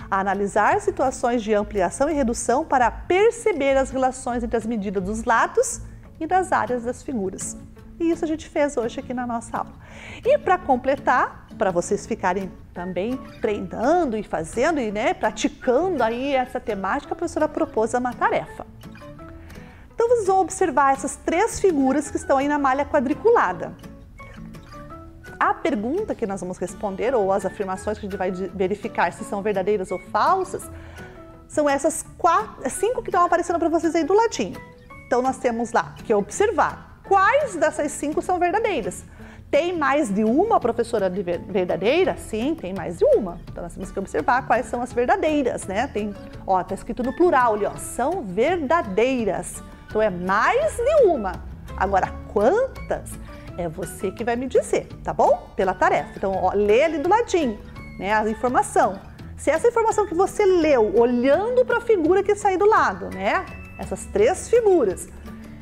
Analisar situações de ampliação e redução para perceber as relações entre as medidas dos lados e das áreas das figuras. E isso a gente fez hoje aqui na nossa aula. E para completar, para vocês ficarem também treinando e fazendo e praticando aí essa temática, a professora propôs uma tarefa. Então vocês vão observar essas 3 figuras que estão aí na malha quadriculada. A pergunta que nós vamos responder, ou as afirmações que a gente vai verificar se são verdadeiras ou falsas, são essas 5 que estão aparecendo para vocês aí do ladinho. Então nós temos lá que observar quais dessas 5 são verdadeiras. Tem mais de uma, professora, verdadeira? Sim, tem mais de uma. Então nós temos que observar quais são as verdadeiras, né? Tá escrito no plural ali, ó, são verdadeiras. Então é mais de uma. Agora, quantas? É você que vai me dizer, tá bom? Pela tarefa. Então, ó, lê ali do ladinho, né, a informação. Se essa informação que você leu, olhando para a figura que sai do lado, né, essas 3 figuras,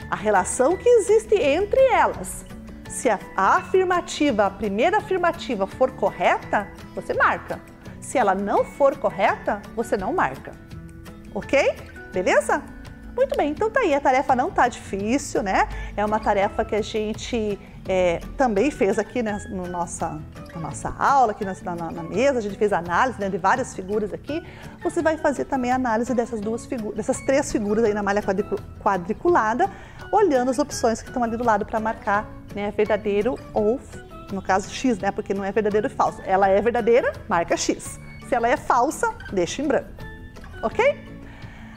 a relação que existe entre elas, se a afirmativa, a primeira afirmativa for correta, você marca. Se ela não for correta, você não marca. Ok? Beleza? Muito bem, então tá aí, a tarefa não tá difícil, né? É uma tarefa que a gente também fez aqui na nossa aula, aqui na mesa, a gente fez a análise, né, de várias figuras aqui. Você vai fazer também a análise dessas 3 figuras aí na malha quadriculada, olhando as opções que estão ali do lado para marcar, né, verdadeiro ou, no caso, X, né, porque não é verdadeiro e falso. Ela é verdadeira, marca X. Se ela é falsa, deixa em branco. Ok?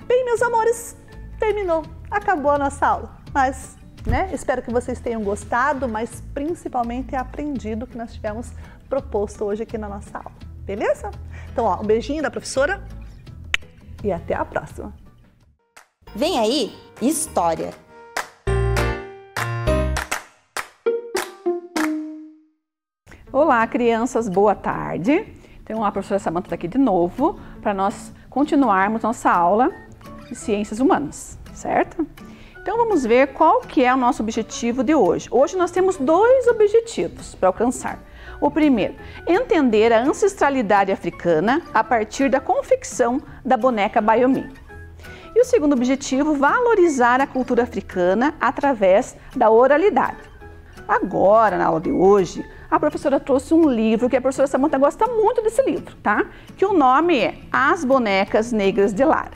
Bem, meus amores, terminou, acabou a nossa aula, mas, né, espero que vocês tenham gostado, mas principalmente aprendido o que nós tivemos proposto hoje aqui na nossa aula, beleza? Então, ó, um beijinho da professora e até a próxima. Vem aí, História. Olá, crianças, boa tarde. Então, a professora Samantha está aqui de novo para nós continuarmos nossa aula de Ciências Humanas, certo? Então, vamos ver qual que é o nosso objetivo de hoje. Hoje nós temos 2 objetivos para alcançar. O primeiro, entender a ancestralidade africana a partir da confecção da boneca Biomi. E o segundo objetivo, valorizar a cultura africana através da oralidade. Agora, na aula de hoje, a professora trouxe um livro que a professora Samantha gosta muito desse livro, tá? Que o nome é As Bonecas Negras de Lara.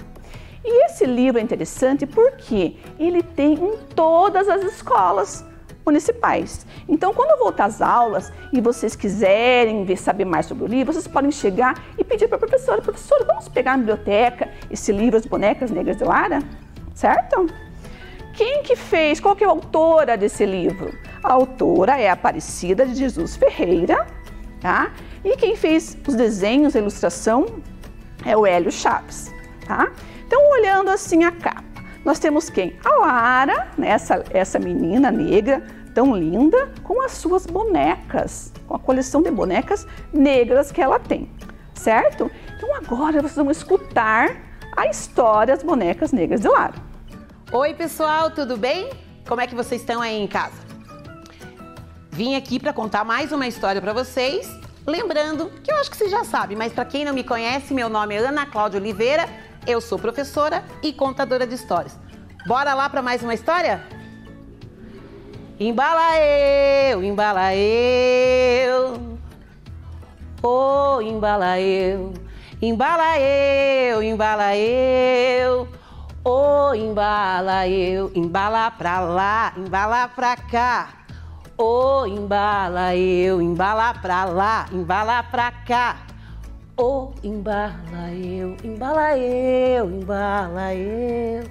E esse livro é interessante porque ele tem em todas as escolas municipais. Então, quando voltar às aulas e vocês quiserem saber mais sobre o livro, vocês podem chegar e pedir para a professora, professora, vamos pegar na biblioteca esse livro, As Bonecas Negras de Lara? Certo? Quem que fez? Qual que é a autora desse livro? A autora é a Aparecida de Jesus Ferreira, tá? E quem fez os desenhos, a ilustração, é o Hélio Chaves, tá? Então, olhando assim a capa, nós temos quem? A Lara, né? essa menina negra, tão linda, com as suas bonecas, com a coleção de bonecas negras que ela tem, certo? Então, agora vocês vão escutar a história das bonecas negras de Lara. Oi, pessoal, tudo bem? Como é que vocês estão aí em casa? Vim aqui para contar mais uma história para vocês. Lembrando que eu acho que vocês já sabem, mas para quem não me conhece, meu nome é Ana Cláudia Oliveira, eu sou professora e contadora de histórias. Bora lá para mais uma história? Embala eu, oh, embala eu, embala eu, embala eu. Oh, embala eu, embala pra lá, embala pra cá. Oh, embala eu, embala pra lá, embala pra cá. Oh, embala eu, embala eu, embala eu.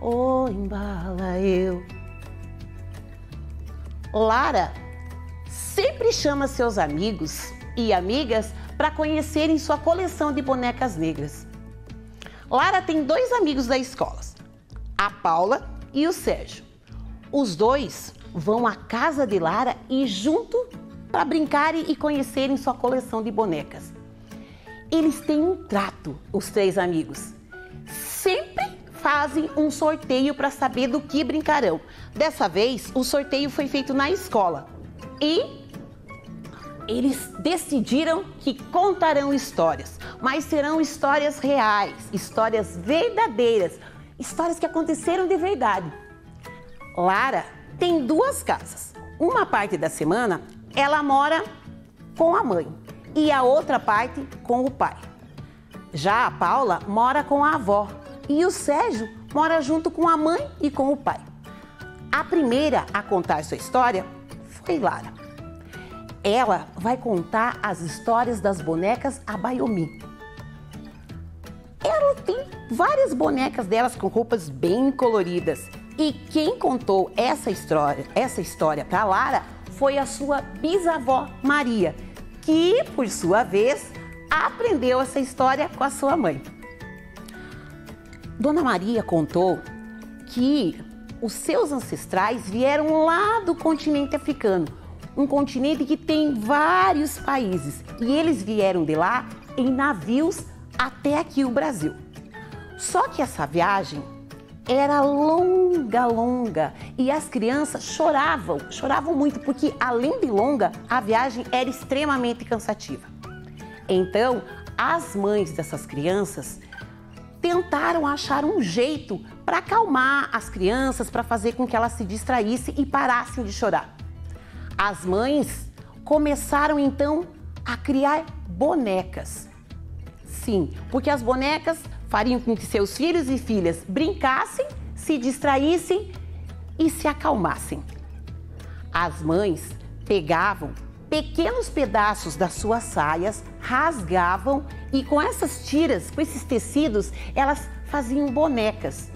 Oh, embala eu. Lara sempre chama seus amigos e amigas para conhecerem sua coleção de bonecas negras. Lara tem dois amigos da escola, a Paula e o Sérgio. Os dois vão à casa de Lara e junto para brincarem e conhecerem sua coleção de bonecas. Eles têm um trato, os três amigos. Sempre fazem um sorteio para saber do que brincarão. Dessa vez, o sorteio foi feito na escola e eles decidiram que contarão histórias, mas serão histórias reais, histórias verdadeiras, histórias que aconteceram de verdade. Lara tem duas casas. Uma parte da semana ela mora com a mãe e a outra parte com o pai. Já a Paula mora com a avó e o Sérgio mora junto com a mãe e com o pai. A primeira a contar sua história foi Lara. Ela vai contar as histórias das bonecas Abaiomi. Ela tem várias bonecas delas com roupas bem coloridas. E quem contou essa história para Lara foi a sua bisavó Maria, que, por sua vez, aprendeu essa história com a sua mãe. Dona Maria contou que os seus ancestrais vieram lá do continente africano, um continente que tem vários países, e eles vieram de lá em navios até aqui o Brasil. Só que essa viagem era longa, e as crianças choravam muito, porque além de longa, a viagem era extremamente cansativa. Então, as mães dessas crianças tentaram achar um jeito para acalmar as crianças, para fazer com que elas se distraíssem e parassem de chorar. As mães começaram então a criar bonecas. Sim, porque as bonecas fariam com que seus filhos e filhas brincassem, se distraíssem e se acalmassem. As mães pegavam pequenos pedaços das suas saias, rasgavam e com essas tiras, com esses tecidos, elas faziam bonecas.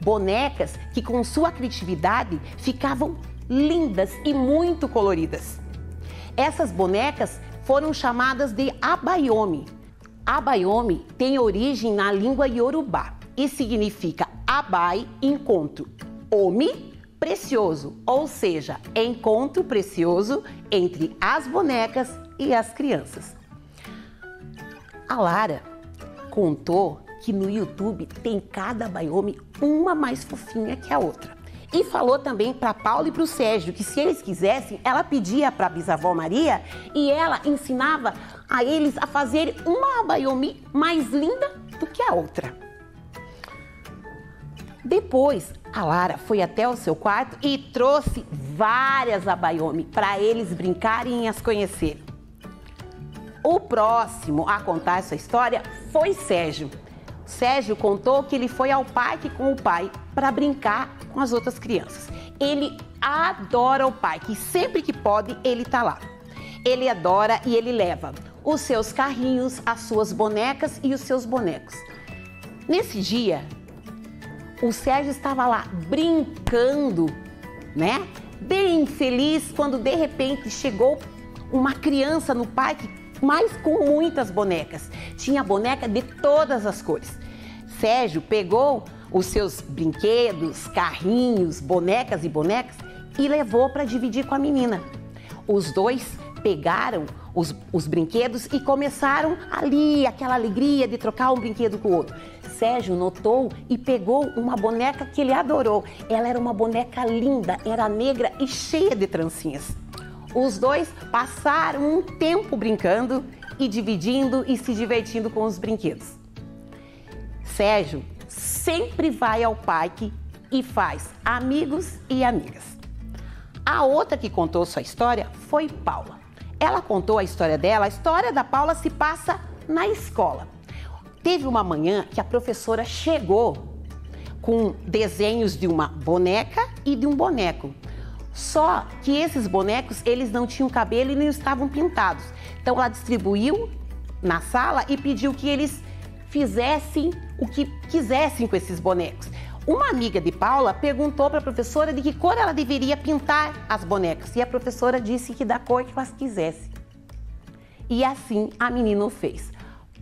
Bonecas que com sua criatividade ficavam lindas e muito coloridas. Essas bonecas foram chamadas de Abaiomi. Abaiomi tem origem na língua Yorubá e significa Abai, encontro, Omi, precioso, ou seja, encontro precioso entre as bonecas e as crianças. A Lara contou que no YouTube tem cada Abaiomi uma mais fofinha que a outra. E falou também para Paula e para o Sérgio que se eles quisessem, ela pedia para a bisavó Maria e ela ensinava a eles a fazer uma Abaiomi mais linda do que a outra. Depois, a Lara foi até o seu quarto e trouxe várias abaiomi para eles brincarem e as conhecerem. O próximo a contar essa história foi Sérgio. Sérgio contou que ele foi ao parque com o pai para brincar com as outras crianças. Ele adora o parque e sempre que pode ele está lá. Ele adora e ele leva os seus carrinhos, as suas bonecas e os seus bonecos. Nesse dia, o Sérgio estava lá brincando, né? Bem feliz quando de repente chegou uma criança no parque, mas com muitas bonecas. Tinha boneca de todas as cores. Sérgio pegou os seus brinquedos, carrinhos, bonecas e bonecas e levou para dividir com a menina. Os dois pegaram os brinquedos e começaram ali, aquela alegria de trocar um brinquedo com o outro. Sérgio notou e pegou uma boneca que ele adorou. Ela era uma boneca linda, era negra e cheia de trancinhas. Os dois passaram um tempo brincando e dividindo e se divertindo com os brinquedos. Sérgio sempre vai ao parque e faz amigos e amigas. A outra que contou sua história foi Paula. Ela contou a história dela. A história da Paula se passa na escola. Teve uma manhã que a professora chegou com desenhos de uma boneca e de um boneco. Só que esses bonecos, eles não tinham cabelo e nem estavam pintados. Então ela distribuiu na sala e pediu que eles fizessem o que quisessem com esses bonecos. Uma amiga de Paula perguntou para a professora de que cor ela deveria pintar as bonecas. E a professora disse que da cor que elas quisessem. E assim a menina o fez.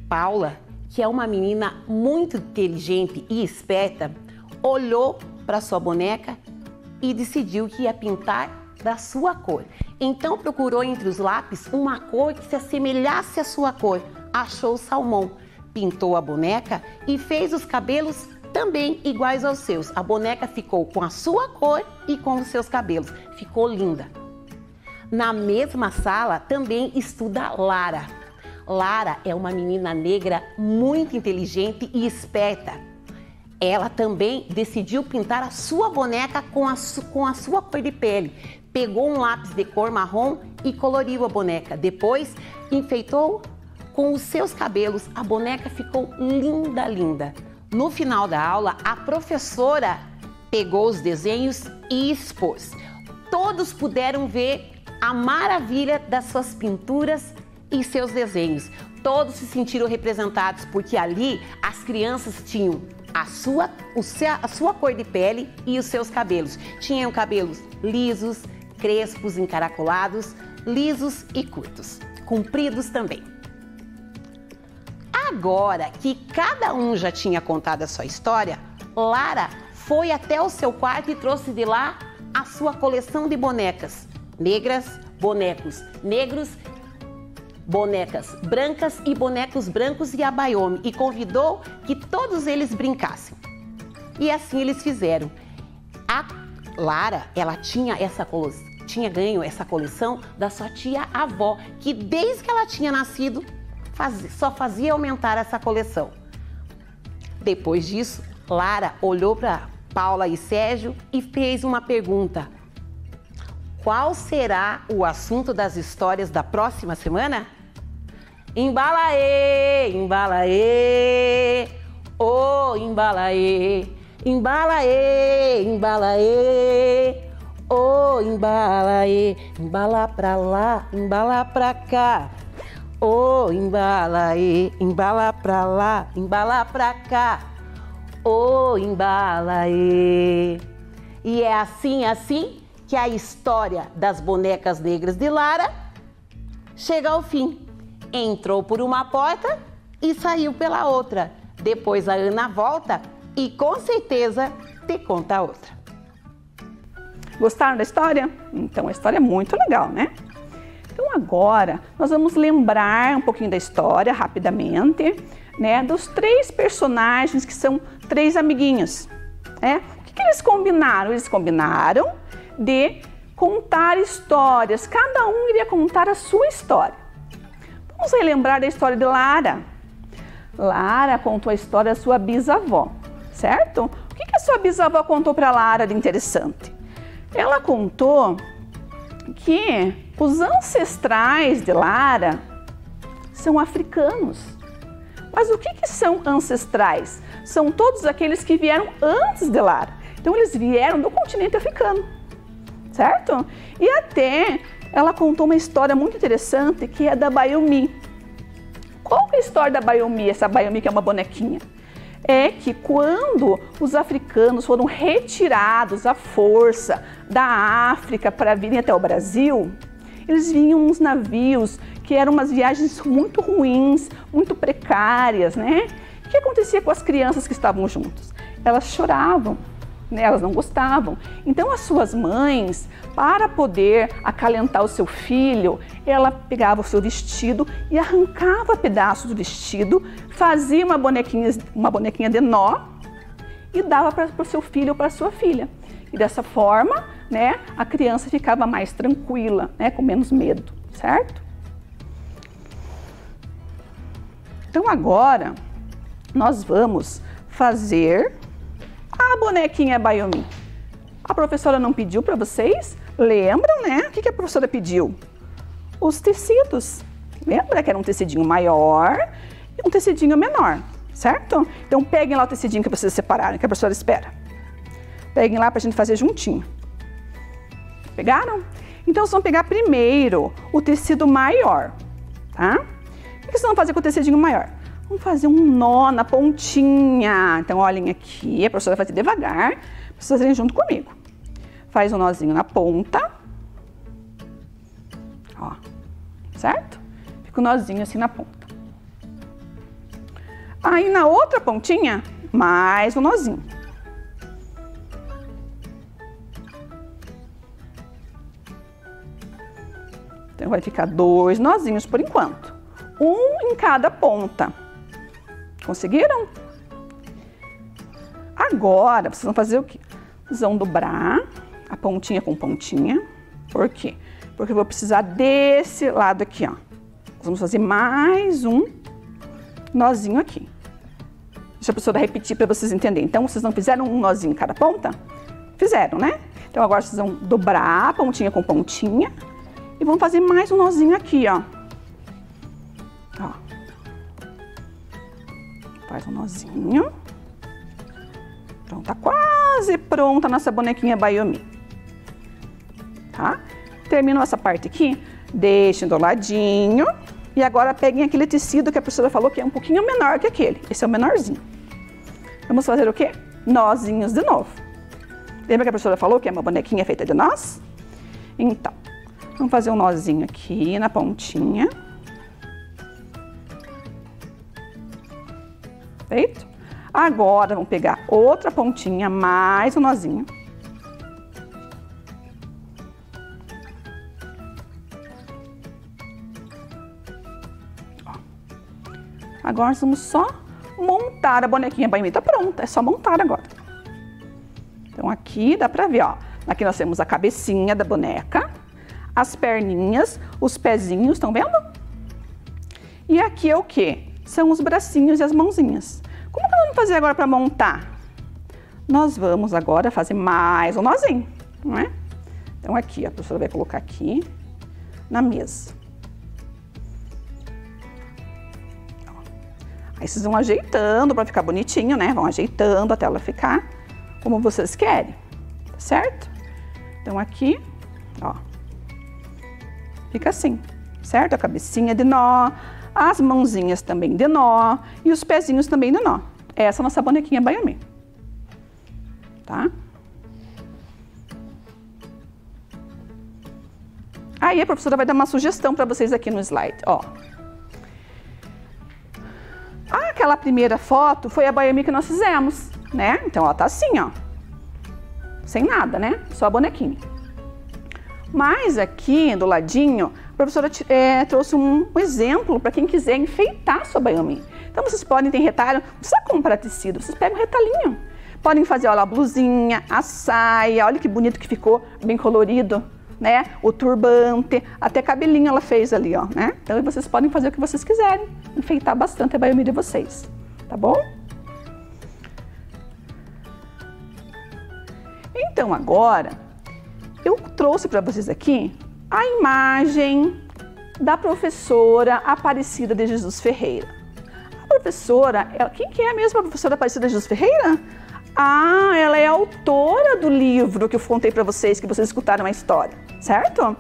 Paula, que é uma menina muito inteligente e esperta, olhou para sua boneca e decidiu que ia pintar da sua cor. Então procurou entre os lápis uma cor que se assemelhasse à sua cor. Achou o salmão, pintou a boneca e fez os cabelos também iguais aos seus. A boneca ficou com a sua cor e com os seus cabelos. Ficou linda. Na mesma sala também estuda Lara. Lara é uma menina negra muito inteligente e esperta. Ela também decidiu pintar a sua boneca com a sua cor de pele. Pegou um lápis de cor marrom e coloriu a boneca. Depois, enfeitou com os seus cabelos. A boneca ficou linda, linda. No final da aula, a professora pegou os desenhos e expôs. Todos puderam ver a maravilha das suas pinturas e seus desenhos. Todos se sentiram representados porque ali as crianças tinham a sua cor de pele e os seus cabelos. Tinham cabelos lisos, crespos, encaracolados, lisos e curtos, compridos também. Agora que cada um já tinha contado a sua história, Lara foi até o seu quarto e trouxe de lá a sua coleção de bonecas negras, bonecos negros, bonecas brancas e bonecos brancos e abaiomi e convidou que todos eles brincassem. E assim eles fizeram. A Lara, ela tinha ganho essa coleção da sua tia-avó, que desde que ela tinha nascido, só fazia aumentar essa coleção. Depois disso, Lara olhou para Paula e Sérgio e fez uma pergunta. Qual será o assunto das histórias da próxima semana? Embalaê, embalaê, oh embalaê, embalaê, embalaê, oh embalaê, embala pra lá, embala pra cá. Oh, embalaê, embala pra lá, embala pra cá. Oh, embalaê. E é assim que a história das bonecas negras de Lara chega ao fim. Entrou por uma porta e saiu pela outra. Depois a Ana volta e com certeza te conta outra. Gostaram da história? Então a história é muito legal, né? Então agora nós vamos lembrar um pouquinho da história rapidamente, né? Dos 3 personagens que são 3 amiguinhos, né? O que eles combinaram? Eles combinaram de contar histórias. Cada um iria contar a sua história. Vamos relembrar da história de Lara. Lara contou a história da sua bisavó, certo? O que a sua bisavó contou para Lara de interessante? Ela contou que os ancestrais de Lara são africanos. Mas o que são ancestrais? São todos aqueles que vieram antes de Lara. Então eles vieram do continente africano, certo? E até ela contou uma história muito interessante que é da Bayomi. Qual que é a história da Bayomi? Essa Bayomi que é uma bonequinha. É que quando os africanos foram retirados à força da África para virem até o Brasil, eles vinham nos navios que eram umas viagens muito ruins, muito precárias, né? O que acontecia com as crianças que estavam juntos? Elas choravam, né? Elas não gostavam. Então as suas mães, para poder acalentar o seu filho, ela pegava o seu vestido e arrancava pedaços do vestido, fazia uma bonequinha de nó e dava para o seu filho ou para a sua filha. E dessa forma, né, a criança ficava mais tranquila, né, com menos medo, certo? Então agora nós vamos fazer a bonequinha Bayomi. A professora não pediu para vocês? Lembram, né? O que a professora pediu? Os tecidos. Lembra que era um tecidinho maior e um tecidinho menor, certo? Então peguem lá o tecidinho que vocês separaram, que a professora espera. Peguem lá para a gente fazer juntinho. Pegaram? Então, vocês vão pegar primeiro o tecido maior, tá? O que vocês vão fazer com o tecidinho maior? Vamos fazer um nó na pontinha. Então, olhem aqui, a professora vai fazer devagar, para vocês fazerem junto comigo. Faz um nozinho na ponta. Ó, certo? Fica um nozinho assim na ponta. Aí, na outra pontinha, mais um nozinho. Então, vai ficar 2 nozinhos por enquanto. Um em cada ponta. Conseguiram? Agora, vocês vão fazer o quê? Vocês vão dobrar a pontinha com pontinha. Por quê? Porque eu vou precisar desse lado aqui, ó. Nós vamos fazer mais um nozinho aqui. Deixa a professora repetir para vocês entenderem. Então, vocês não fizeram um nozinho em cada ponta? Fizeram, né? Então, agora vocês vão dobrar a pontinha com pontinha. E vamos fazer mais um nozinho aqui, ó. Ó. Faz um nozinho. Pronto, tá quase pronta a nossa bonequinha Bayomi. Tá? Terminou essa parte aqui, deixem do ladinho. E agora peguem aquele tecido que a professora falou que é um pouquinho menor que aquele. Esse é o menorzinho. Vamos fazer o quê? Nozinhos de novo. Lembra que a professora falou que é uma bonequinha feita de nós? Então, vamos fazer um nozinho aqui na pontinha. Feito? Agora, vamos pegar outra pontinha, mais um nozinho. Ó. Agora, nós vamos só montar a bonequinha Bayomi. Tá pronta, é só montar agora. Então, aqui dá pra ver, ó. Aqui nós temos a cabecinha da boneca. As perninhas, os pezinhos, estão vendo? E aqui é o quê? São os bracinhos e as mãozinhas. Como que nós vamos fazer agora para montar? Nós vamos agora fazer mais um nozinho, não é? Então aqui, a professora vai colocar aqui na mesa. Aí vocês vão ajeitando para ficar bonitinho, né? Vão ajeitando até ela ficar como vocês querem, tá certo? Então aqui, ó. Fica assim, certo? A cabecinha de nó, as mãozinhas também de nó e os pezinhos também de nó. Essa é a nossa bonequinha Bayomi. Tá? Aí a professora vai dar uma sugestão para vocês aqui no slide, ó. Aquela primeira foto foi a Bayomi que nós fizemos, né? Então, ó, tá assim, ó. Sem nada, né? Só a bonequinha. Mas aqui do ladinho, a professora trouxe um exemplo para quem quiser enfeitar a sua Bayomi. Então vocês podem ter retalho, não precisa comprar tecido, vocês pegam um retalhinho. Podem fazer, olha, a blusinha, a saia, olha que bonito que ficou, bem colorido, né? O turbante, até cabelinho ela fez ali, ó, né? Então vocês podem fazer o que vocês quiserem, enfeitar bastante a Bayomi de vocês, tá bom? Então agora eu trouxe para vocês aqui a imagem da professora Aparecida de Jesus Ferreira. A professora, quem que é a mesma professora Aparecida de Jesus Ferreira? Ah, ela é autora do livro que eu contei para vocês, que vocês escutaram a história, certo?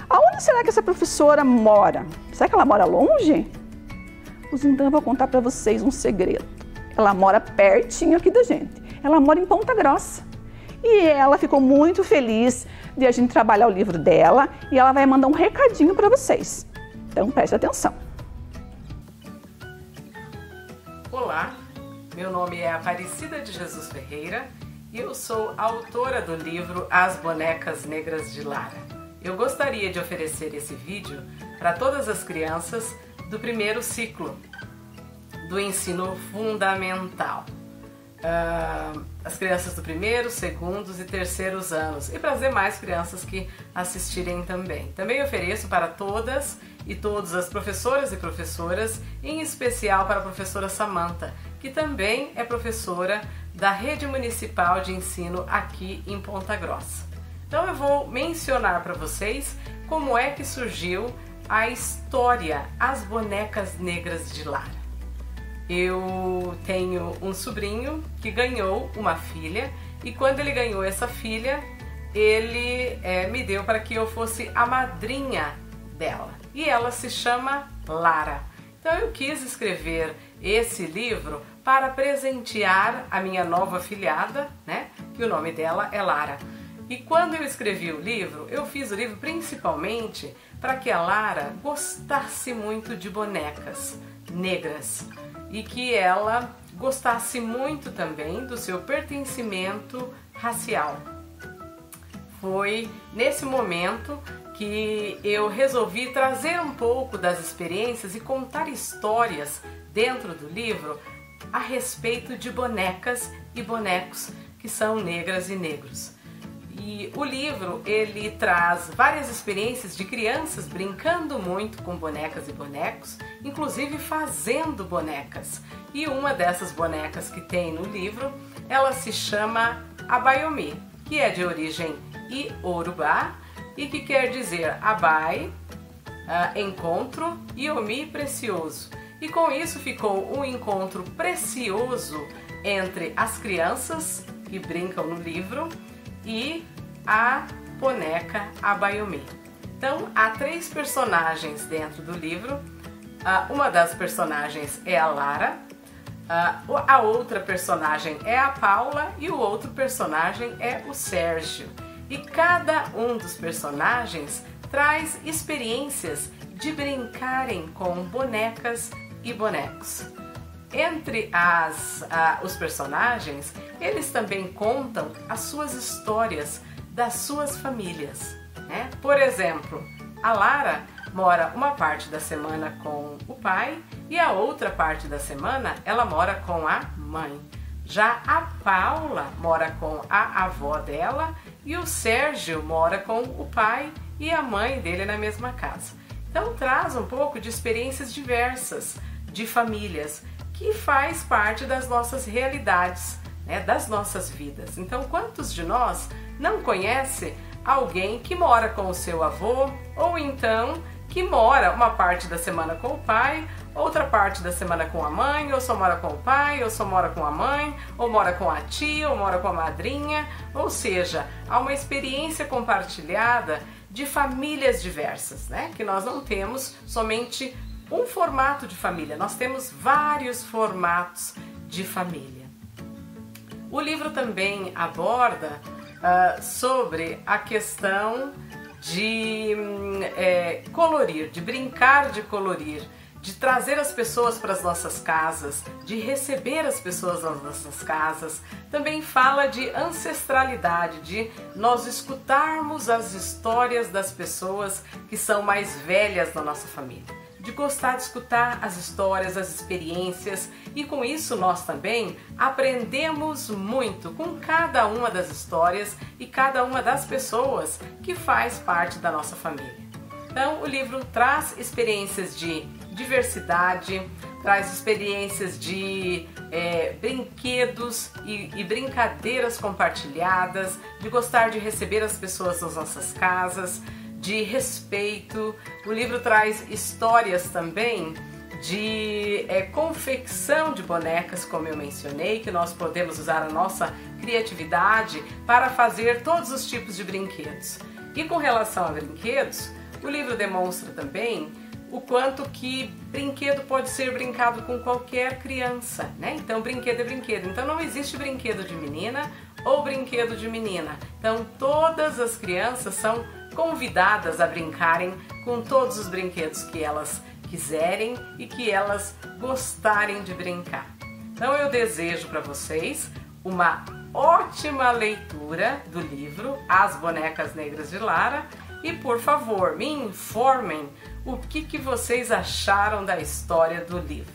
Aonde será que essa professora mora? Será que ela mora longe? Pois então eu vou contar para vocês um segredo. Ela mora pertinho aqui da gente. Ela mora em Ponta Grossa. E ela ficou muito feliz de a gente trabalhar o livro dela e ela vai mandar um recadinho para vocês. Então preste atenção. Olá, meu nome é Aparecida de Jesus Ferreira e eu sou autora do livro As Bonecas Negras de Lara. Eu gostaria de oferecer esse vídeo para todas as crianças do primeiro ciclo do ensino fundamental. As crianças do primeiro, segundos e terceiros anos e para as demais crianças que assistirem também. Também ofereço para todas e todas as professoras e professoras, em especial para a professora Samantha, que também é professora da Rede Municipal de Ensino aqui em Ponta Grossa. Então eu vou mencionar para vocês como é que surgiu a história As Bonecas Negras de Lara. Eu tenho um sobrinho que ganhou uma filha e quando ele ganhou essa filha, ele me deu para que eu fosse a madrinha dela. E ela se chama Lara. Então eu quis escrever esse livro para presentear a minha nova filhada, né? Que o nome dela é Lara. E quando eu escrevi o livro, eu fiz o livro principalmente para que a Lara gostasse muito de bonecas negras e que ela gostasse muito também do seu pertencimento racial. Foi nesse momento que eu resolvi trazer um pouco das experiências e contar histórias dentro do livro a respeito de bonecas e bonecos que são negras e negros. E o livro, ele traz várias experiências de crianças brincando muito com bonecas e bonecos, inclusive fazendo bonecas. E uma dessas bonecas que tem no livro, ela se chama Abayomi, que é de origem iorubá e que quer dizer Abai, encontro, e Omi, precioso. E com isso ficou um encontro precioso entre as crianças que brincam no livro e a boneca Abayomi. Então, há 3 personagens dentro do livro. Uma das personagens é a Lara, a outra personagem é a Paula e o outro personagem é o Sérgio. E cada um dos personagens traz experiências de brincarem com bonecas e bonecos. Entre os personagens, eles também contam as suas histórias das suas famílias, né? Por exemplo, a Lara mora uma parte da semana com o pai e a outra parte da semana ela mora com a mãe. Já a Paula mora com a avó dela e o Sérgio mora com o pai e a mãe dele na mesma casa. Então traz um pouco de experiências diversas de famílias que faz parte das nossas realidades, né, das nossas vidas. Então, quantos de nós não conhece alguém que mora com o seu avô ou então que mora uma parte da semana com o pai, outra parte da semana com a mãe, ou só mora com o pai, ou só mora com a mãe, ou mora com a tia, ou mora com a madrinha, ou seja, há uma experiência compartilhada de famílias diversas, né? Que nós não temos somente um formato de família, nós temos vários formatos de família. O livro também aborda sobre a questão de colorir, de brincar de colorir, de trazer as pessoas para as nossas casas, de receber as pessoas nas nossas casas. Também fala de ancestralidade, de nós escutarmos as histórias das pessoas que são mais velhas na nossa família, de gostar de escutar as histórias, as experiências, e com isso nós também aprendemos muito com cada uma das histórias e cada uma das pessoas que faz parte da nossa família. Então o livro traz experiências de diversidade, traz experiências de brinquedos e brincadeiras compartilhadas, de gostar de receber as pessoas nas nossas casas, de respeito. O livro traz histórias também de confecção de bonecas, como eu mencionei, que nós podemos usar a nossa criatividade para fazer todos os tipos de brinquedos. E com relação a brinquedos, o livro demonstra também o quanto que brinquedo pode ser brincado com qualquer criança, né? Então, brinquedo é brinquedo. Então, não existe brinquedo de menina ou brinquedo de menina. Então, todas as crianças são convidadas a brincarem com todos os brinquedos que elas quiserem e que elas gostarem de brincar. Então, eu desejo para vocês uma ótima leitura do livro As Bonecas Negras de Lara e, por favor, me informem o que vocês acharam da história do livro.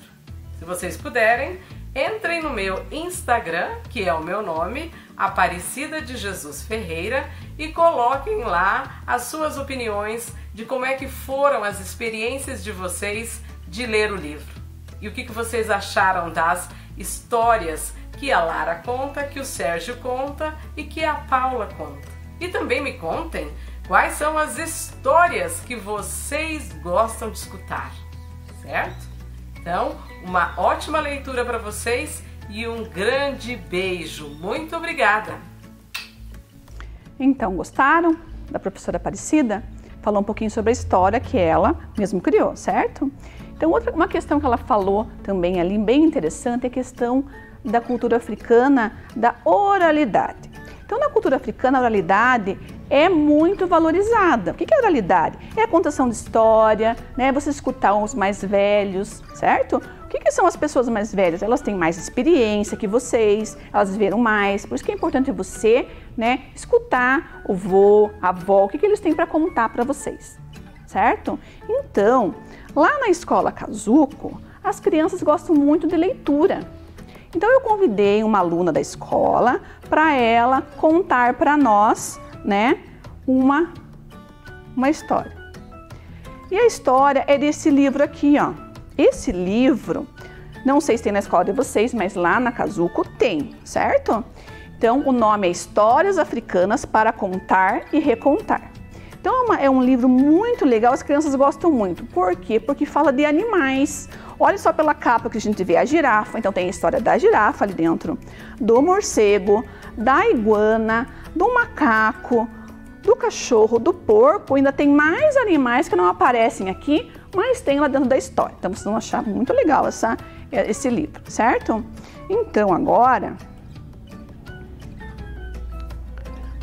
Se vocês puderem, entrem no meu Instagram, que é o meu nome, Aparecida de Jesus Ferreira, e coloquem lá as suas opiniões de como é que foram as experiências de vocês de ler o livro. E o que vocês acharam das histórias que a Lara conta, que o Sérgio conta e que a Paula conta. E também me contem quais são as histórias que vocês gostam de escutar, certo? Então, uma ótima leitura para vocês e um grande beijo. Muito obrigada! Então, gostaram da professora Aparecida? Falou um pouquinho sobre a história que ela mesmo criou, certo? Então, uma questão que ela falou também ali, bem interessante, é a questão da cultura africana, da oralidade. Então, na cultura africana, a oralidade é muito valorizada. O que é oralidade? É a contação de história, né? Você escutar os mais velhos, certo? O que são as pessoas mais velhas? Elas têm mais experiência que vocês, elas viveram mais, por isso que é importante você, né, escutar o vô, a avó, o que eles têm para contar para vocês, certo? Então, lá na escola Kazuko, as crianças gostam muito de leitura. Então, eu convidei uma aluna da escola para ela contar para nós, né, uma história. E a história é desse livro aqui, ó. Esse livro, não sei se tem na escola de vocês, mas lá na Kazuko tem, certo? Então, o nome é Histórias Africanas para Contar e Recontar. Então, é um livro muito legal, as crianças gostam muito. Por quê? Porque fala de animais. Olha só pela capa que a gente vê a girafa, então tem a história da girafa ali dentro, do morcego, da iguana, do macaco, do cachorro, do porco, ainda tem mais animais que não aparecem aqui, mas tem lá dentro da história. Então vocês vão achar muito legal esse livro, certo? Então agora,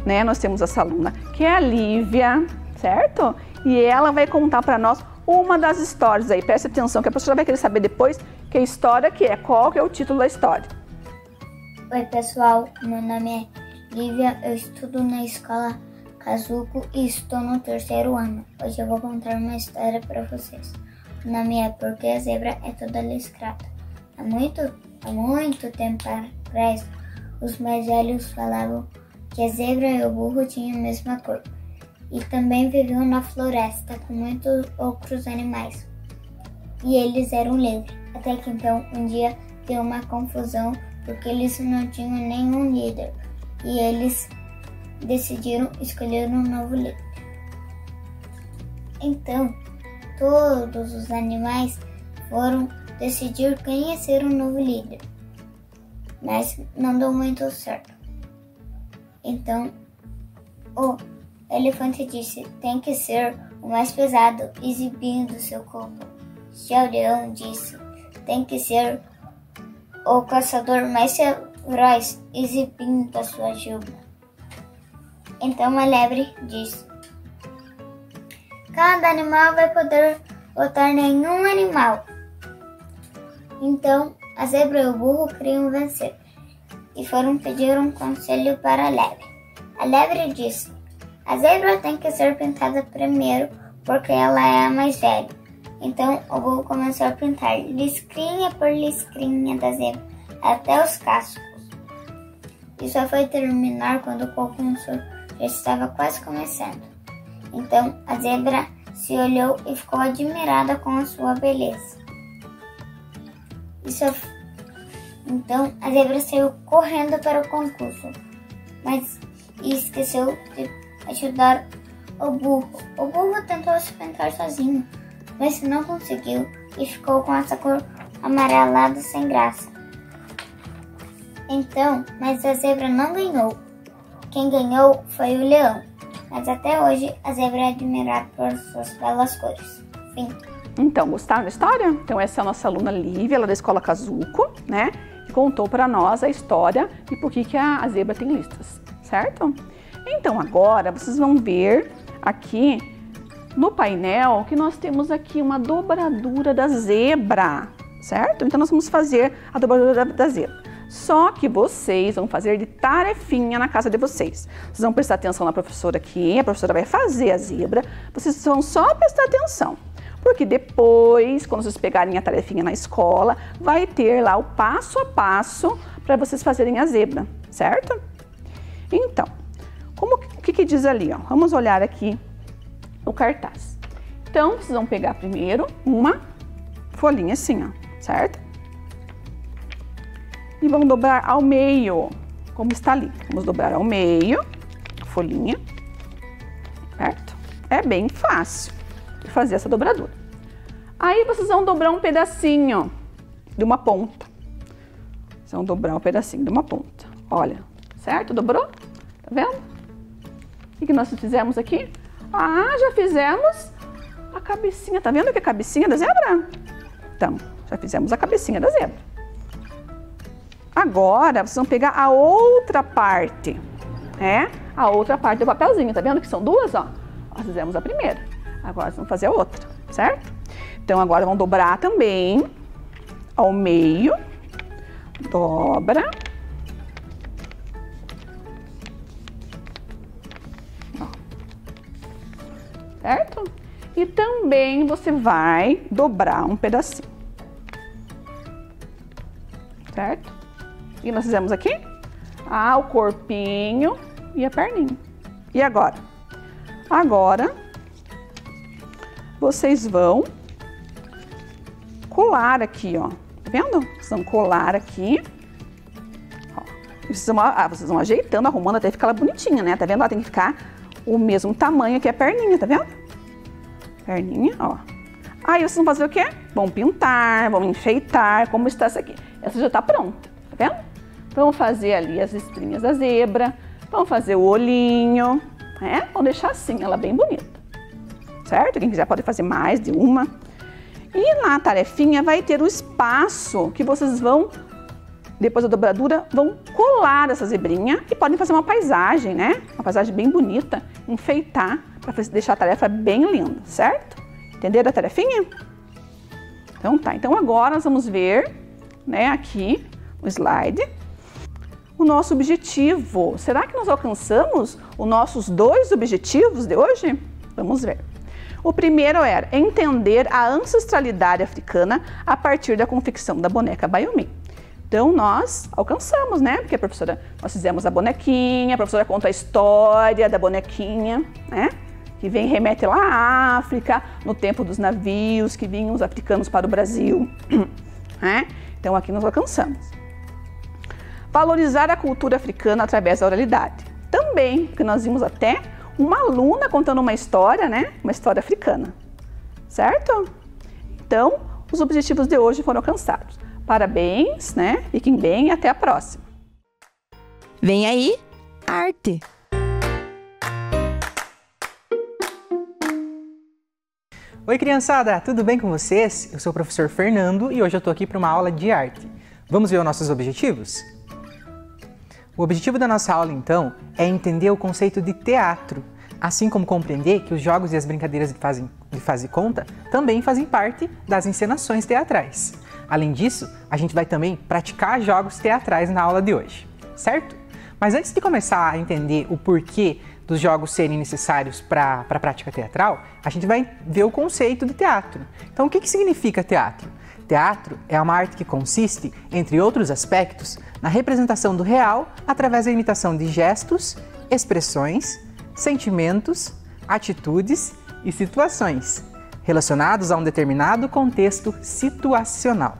né, nós temos essa aluna que é a Lívia, certo? E ela vai contar para nós uma das histórias aí. Preste atenção que a professora vai querer saber depois que história que é, qual que é o título da história. Oi pessoal, meu nome é Lívia, eu estudo na escola Kazuko e estou no 3º ano. Hoje eu vou contar uma história para vocês. O nome é Porque a Zebra é Toda Liscrata. Há muito tempo atrás, os mais velhos falavam que a zebra e o burro tinham a mesma cor. E também viviam na floresta com muitos outros animais. E eles eram livres. Até que então, um dia, deu uma confusão porque eles não tinham nenhum líder. E eles decidiram escolher um novo líder. Então, todos os animais foram decidir quem ia ser o novo líder. Mas não deu muito certo. Então, o elefante disse, tem que ser o mais pesado, exibindo seu corpo. Já o leão disse, tem que ser o caçador mais feroz, exibindo a sua juba. Então a lebre disse, cada animal vai poder botar nenhum animal. Então a zebra e o burro queriam vencer e foram pedir um conselho para a lebre. A lebre disse, a zebra tem que ser pintada primeiro porque ela é a mais velha. Então o burro começou a pintar liscrinha por liscrinha da zebra até os cascos. E só foi terminar quando o concurso já estava quase começando. Então a zebra se olhou e ficou admirada com a sua beleza. Então a zebra saiu correndo para o concurso, mas esqueceu de ajudar o burro. O burro tentou se pintar sozinho, mas não conseguiu e ficou com essa cor amarelada sem graça. Então, mas a zebra não ganhou. Quem ganhou foi o leão. Mas até hoje a zebra é admirada por suas belas cores. Fim. Então, gostaram da história? Então essa é a nossa aluna Lívia, ela é da Escola Kazuko, né? Que contou para nós a história e por que a zebra tem listras, certo? Então agora vocês vão ver aqui no painel que nós temos aqui uma dobradura da zebra, certo? Então nós vamos fazer a dobradura da zebra. Só que vocês vão fazer de tarefinha na casa de vocês. Vocês vão prestar atenção na professora aqui, a professora vai fazer a zebra, vocês vão só prestar atenção. Porque depois, quando vocês pegarem a tarefinha na escola, vai ter lá o passo a passo para vocês fazerem a zebra, certo? Então, o que diz ali, ó? Vamos olhar aqui o cartaz. Então, vocês vão pegar primeiro uma folhinha assim, ó, certo? E vamos dobrar ao meio, como está ali. Vamos dobrar ao meio, a folhinha, certo? É bem fácil de fazer essa dobradura. Aí vocês vão dobrar um pedacinho de uma ponta. Vocês vão dobrar um pedacinho de uma ponta. Olha, certo? Dobrou? Tá vendo? O que nós fizemos aqui? Ah, já fizemos a cabecinha. Tá vendo que é a cabecinha da zebra? Então, já fizemos a cabecinha da zebra. Agora, vocês vão pegar a outra parte, né? A outra parte do papelzinho, tá vendo que são duas, ó? Nós fizemos a primeira, agora vocês vão fazer a outra, certo? Então, agora vão dobrar também ao meio, dobra. Ó. Certo? E também você vai dobrar um pedacinho, certo? E nós fizemos aqui? Ah, o corpinho e a perninha. E agora? Agora, vocês vão colar aqui, ó. Tá vendo? Vocês vão colar aqui. Ó. Vocês vão ajeitando, arrumando até ficar ela bonitinha, né? Tá vendo? Ela tem que ficar o mesmo tamanho que a perninha, tá vendo? Perninha, ó. Aí vocês vão fazer o quê? Vão pintar, vão enfeitar, como está essa aqui. Essa já tá pronta, tá vendo? Vamos fazer ali as listrinhas da zebra, vamos fazer o olhinho, né? Vamos deixar assim, ela bem bonita, certo? Quem quiser pode fazer mais de uma. E na tarefinha vai ter o espaço que vocês vão, depois da dobradura, vão colar essa zebrinha e podem fazer uma paisagem, né? Uma paisagem bem bonita, enfeitar, para deixar a tarefa bem linda, certo? Entenderam a tarefinha? Então tá, então agora nós vamos ver, né, aqui o slide. O nosso objetivo. Será que nós alcançamos os nossos 2 objetivos de hoje? Vamos ver. O primeiro era entender a ancestralidade africana a partir da confecção da boneca Baiomi. Então nós alcançamos, né? Porque nós fizemos a bonequinha, a professora conta a história da bonequinha, né? Que remete lá à África, no tempo dos navios que vinham os africanos para o Brasil, né? Então aqui nós alcançamos. Valorizar a cultura africana através da oralidade. Também, porque nós vimos até uma aluna contando uma história, né? Uma história africana, certo? Então, os objetivos de hoje foram alcançados. Parabéns, né? Fiquem bem e até a próxima. Vem aí, arte! Oi, criançada! Tudo bem com vocês? Eu sou o professor Fernando e hoje eu estou aqui para uma aula de arte. Vamos ver os nossos objetivos? O objetivo da nossa aula, então, é entender o conceito de teatro, assim como compreender que os jogos e as brincadeiras de faz e conta também fazem parte das encenações teatrais. Além disso, a gente vai também praticar jogos teatrais na aula de hoje, certo? Mas antes de começar a entender o porquê dos jogos serem necessários para a prática teatral, a gente vai ver o conceito de teatro. Então, o que significa teatro? Teatro é uma arte que consiste, entre outros aspectos, na representação do real através da imitação de gestos, expressões, sentimentos, atitudes e situações relacionados a um determinado contexto situacional.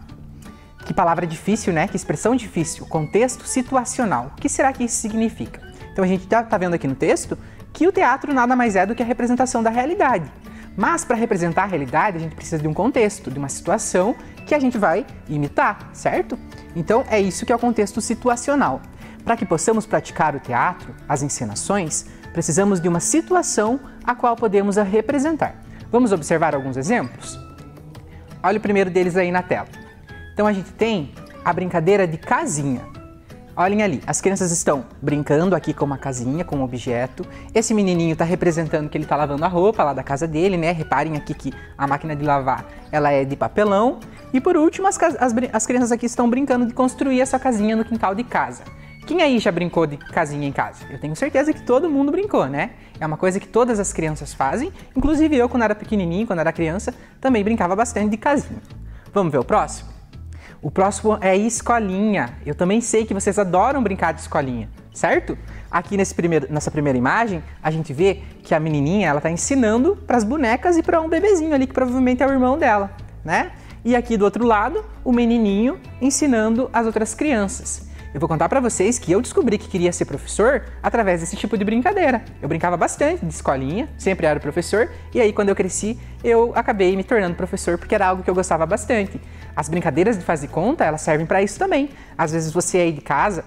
Que palavra difícil, né? Que expressão difícil. Contexto situacional. O que será que isso significa? Então a gente está vendo aqui no texto que o teatro nada mais é do que a representação da realidade. Mas para representar a realidade, a gente precisa de um contexto, de uma situação que a gente vai imitar, certo? Então é isso que é o contexto situacional. Para que possamos praticar o teatro, as encenações, precisamos de uma situação a qual podemos a representar. Vamos observar alguns exemplos? Olha o primeiro deles aí na tela. Então a gente tem a brincadeira de casinha. Olhem ali, as crianças estão brincando aqui com uma casinha, com um objeto. Esse menininho está representando que ele está lavando a roupa lá da casa dele, né? Reparem aqui que a máquina de lavar, ela é de papelão. E por último, as crianças aqui estão brincando de construir essa casinha no quintal de casa. Quem aí já brincou de casinha em casa? Eu tenho certeza que todo mundo brincou, né? É uma coisa que todas as crianças fazem. Inclusive eu, quando era pequenininho, quando era criança, também brincava bastante de casinha. Vamos ver o próximo? O próximo é escolinha. Eu também sei que vocês adoram brincar de escolinha, certo? Aqui nessa primeira imagem, a gente vê que a menininha ela está ensinando para as bonecas e para um bebezinho ali, que provavelmente é o irmão dela, né? E aqui do outro lado, o menininho ensinando as outras crianças. Eu vou contar para vocês que eu descobri que queria ser professor através desse tipo de brincadeira. Eu brincava bastante de escolinha, sempre era professor, e aí quando eu cresci, eu acabei me tornando professor porque era algo que eu gostava bastante. As brincadeiras de faz de conta, elas servem para isso também. Às vezes você aí de casa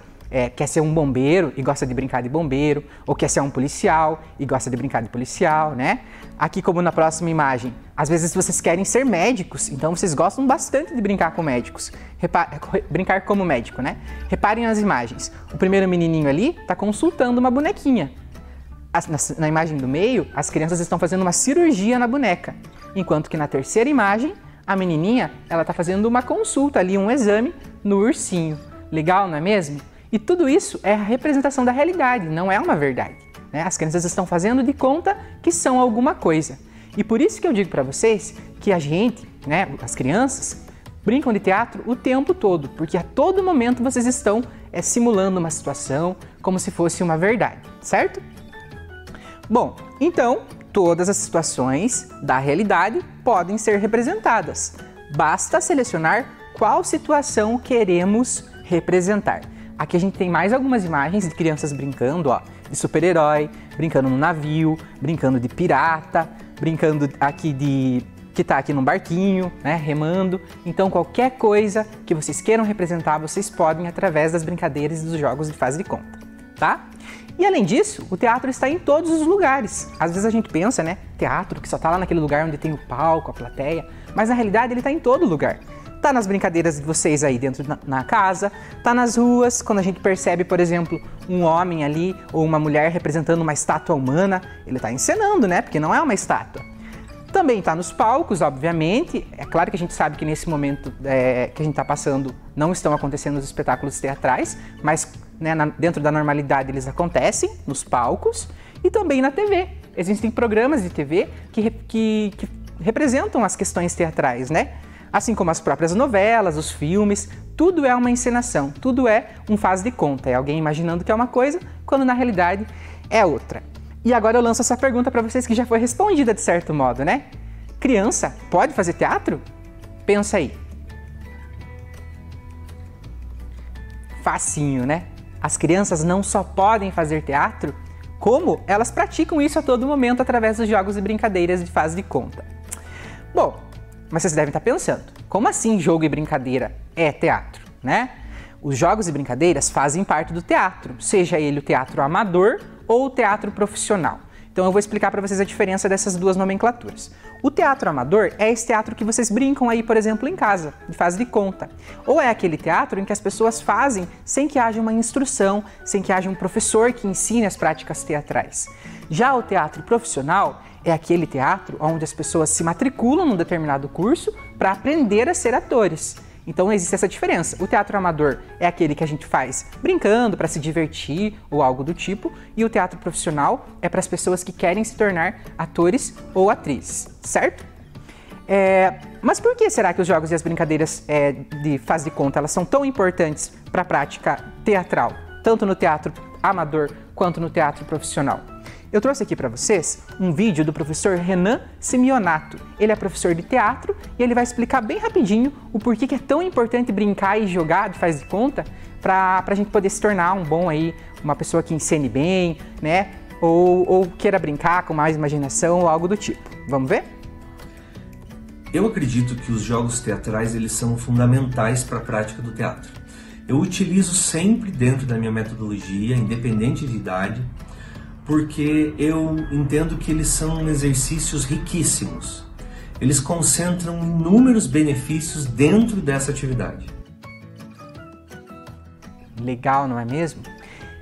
quer ser um bombeiro e gosta de brincar de bombeiro, ou quer ser um policial e gosta de brincar de policial, né? Aqui, como na próxima imagem, às vezes vocês querem ser médicos, então vocês gostam bastante de brincar com médicos. Brincar como médico, né? Reparem nas imagens. O primeiro menininho ali está consultando uma bonequinha. Na imagem do meio, as crianças estão fazendo uma cirurgia na boneca, enquanto que na terceira imagem, a menininha ela está fazendo uma consulta ali, um exame no ursinho. Legal, não é mesmo? E tudo isso é a representação da realidade, não é uma verdade, né? As crianças estão fazendo de conta que são alguma coisa. E por isso que eu digo para vocês que a gente, né, as crianças, brincam de teatro o tempo todo, porque a todo momento vocês estão simulando uma situação como se fosse uma verdade, certo? Bom, então todas as situações da realidade podem ser representadas. Basta selecionar qual situação queremos representar. Aqui a gente tem mais algumas imagens de crianças brincando, ó, de super-herói, brincando no navio, brincando de pirata, brincando aqui que tá aqui num barquinho, né, remando. Então qualquer coisa que vocês queiram representar, vocês podem através das brincadeiras e dos jogos de faz de conta, tá? E além disso, o teatro está em todos os lugares. Às vezes a gente pensa, né, teatro que só tá lá naquele lugar onde tem o palco, a plateia, mas na realidade ele está em todo lugar. Tá nas brincadeiras de vocês aí dentro na casa, tá nas ruas, quando a gente percebe, por exemplo, um homem ali ou uma mulher representando uma estátua humana, ele tá encenando, né? Porque não é uma estátua. Também tá nos palcos, obviamente. É claro que a gente sabe que nesse momento que a gente tá passando não estão acontecendo os espetáculos teatrais, mas né, dentro da normalidade eles acontecem nos palcos e também na TV. Existem programas de TV que representam as questões teatrais, né? Assim como as próprias novelas, os filmes, tudo é uma encenação, tudo é um faz de conta, é alguém imaginando que é uma coisa, quando na realidade é outra. E agora eu lanço essa pergunta para vocês que já foi respondida de certo modo, né? Criança pode fazer teatro? Pensa aí. Facinho, né? As crianças não só podem fazer teatro, como elas praticam isso a todo momento através dos jogos e brincadeiras de faz de conta. Bom, mas vocês devem estar pensando, como assim jogo e brincadeira é teatro, né? Os jogos e brincadeiras fazem parte do teatro, seja ele o teatro amador ou o teatro profissional. Então eu vou explicar para vocês a diferença dessas duas nomenclaturas. O teatro amador é esse teatro que vocês brincam aí, por exemplo, em casa, de faz de conta. Ou é aquele teatro em que as pessoas fazem sem que haja uma instrução, sem que haja um professor que ensine as práticas teatrais. Já o teatro profissional é aquele teatro onde as pessoas se matriculam num determinado curso para aprender a ser atores. Então existe essa diferença. O teatro amador é aquele que a gente faz brincando para se divertir ou algo do tipo, e o teatro profissional é para as pessoas que querem se tornar atores ou atrizes, certo? Mas por que será que os jogos e as brincadeiras de faz de conta elas são tão importantes para a prática teatral, tanto no teatro amador quanto no teatro profissional? Eu trouxe aqui para vocês um vídeo do professor Renan Simeonato. Ele é professor de teatro e ele vai explicar bem rapidinho o porquê que é tão importante brincar e jogar de faz de conta para a gente poder se tornar uma pessoa que encene bem, né? Ou queira brincar com mais imaginação ou algo do tipo. Vamos ver? Eu acredito que os jogos teatrais eles são fundamentais para a prática do teatro. Eu utilizo sempre dentro da minha metodologia, independente de idade, porque eu entendo que eles são exercícios riquíssimos. Eles concentram inúmeros benefícios dentro dessa atividade. Legal, não é mesmo?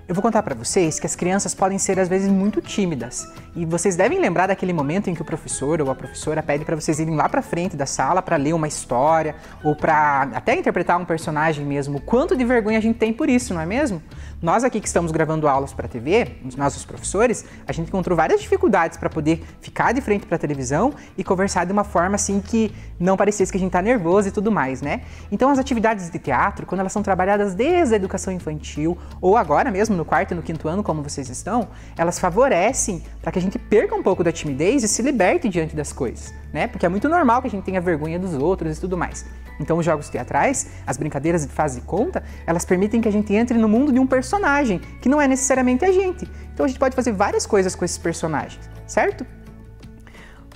Eu vou contar para vocês que as crianças podem ser às vezes muito tímidas e vocês devem lembrar daquele momento em que o professor ou a professora pede para vocês irem lá para frente da sala para ler uma história ou para até interpretar um personagem mesmo. Quanto de vergonha a gente tem por isso, não é mesmo? Nós aqui que estamos gravando aulas para a TV, nós os professores, a gente encontrou várias dificuldades para poder ficar de frente para a televisão e conversar de uma forma assim que não parecesse que a gente está nervoso e tudo mais, né? Então as atividades de teatro, quando elas são trabalhadas desde a educação infantil ou agora mesmo no quarto e no quinto ano, como vocês estão, elas favorecem para que a gente perca um pouco da timidez e se liberte diante das coisas, né? Porque é muito normal que a gente tenha vergonha dos outros e tudo mais. Então os jogos teatrais, as brincadeiras de faz de conta, elas permitem que a gente entre no mundo de um personagem, que não é necessariamente a gente. Então a gente pode fazer várias coisas com esses personagens, certo?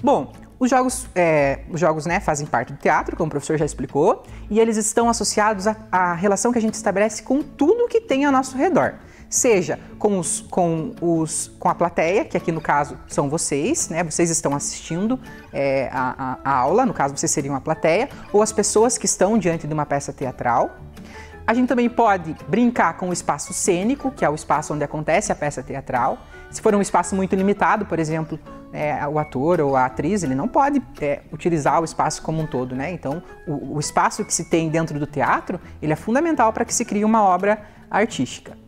Bom, os jogos né, fazem parte do teatro, como o professor já explicou, e eles estão associados à relação que a gente estabelece com tudo que tem ao nosso redor. Seja com a plateia, que aqui no caso são vocês, né? Vocês estão assistindo a aula, no caso vocês seriam a plateia, ou as pessoas que estão diante de uma peça teatral. A gente também pode brincar com o espaço cênico, que é o espaço onde acontece a peça teatral. Se for um espaço muito limitado, por exemplo, o ator ou a atriz, ele não pode utilizar o espaço como um todo, né? Então, o espaço que se tem dentro do teatro, ele é fundamental para que se crie uma obra artística.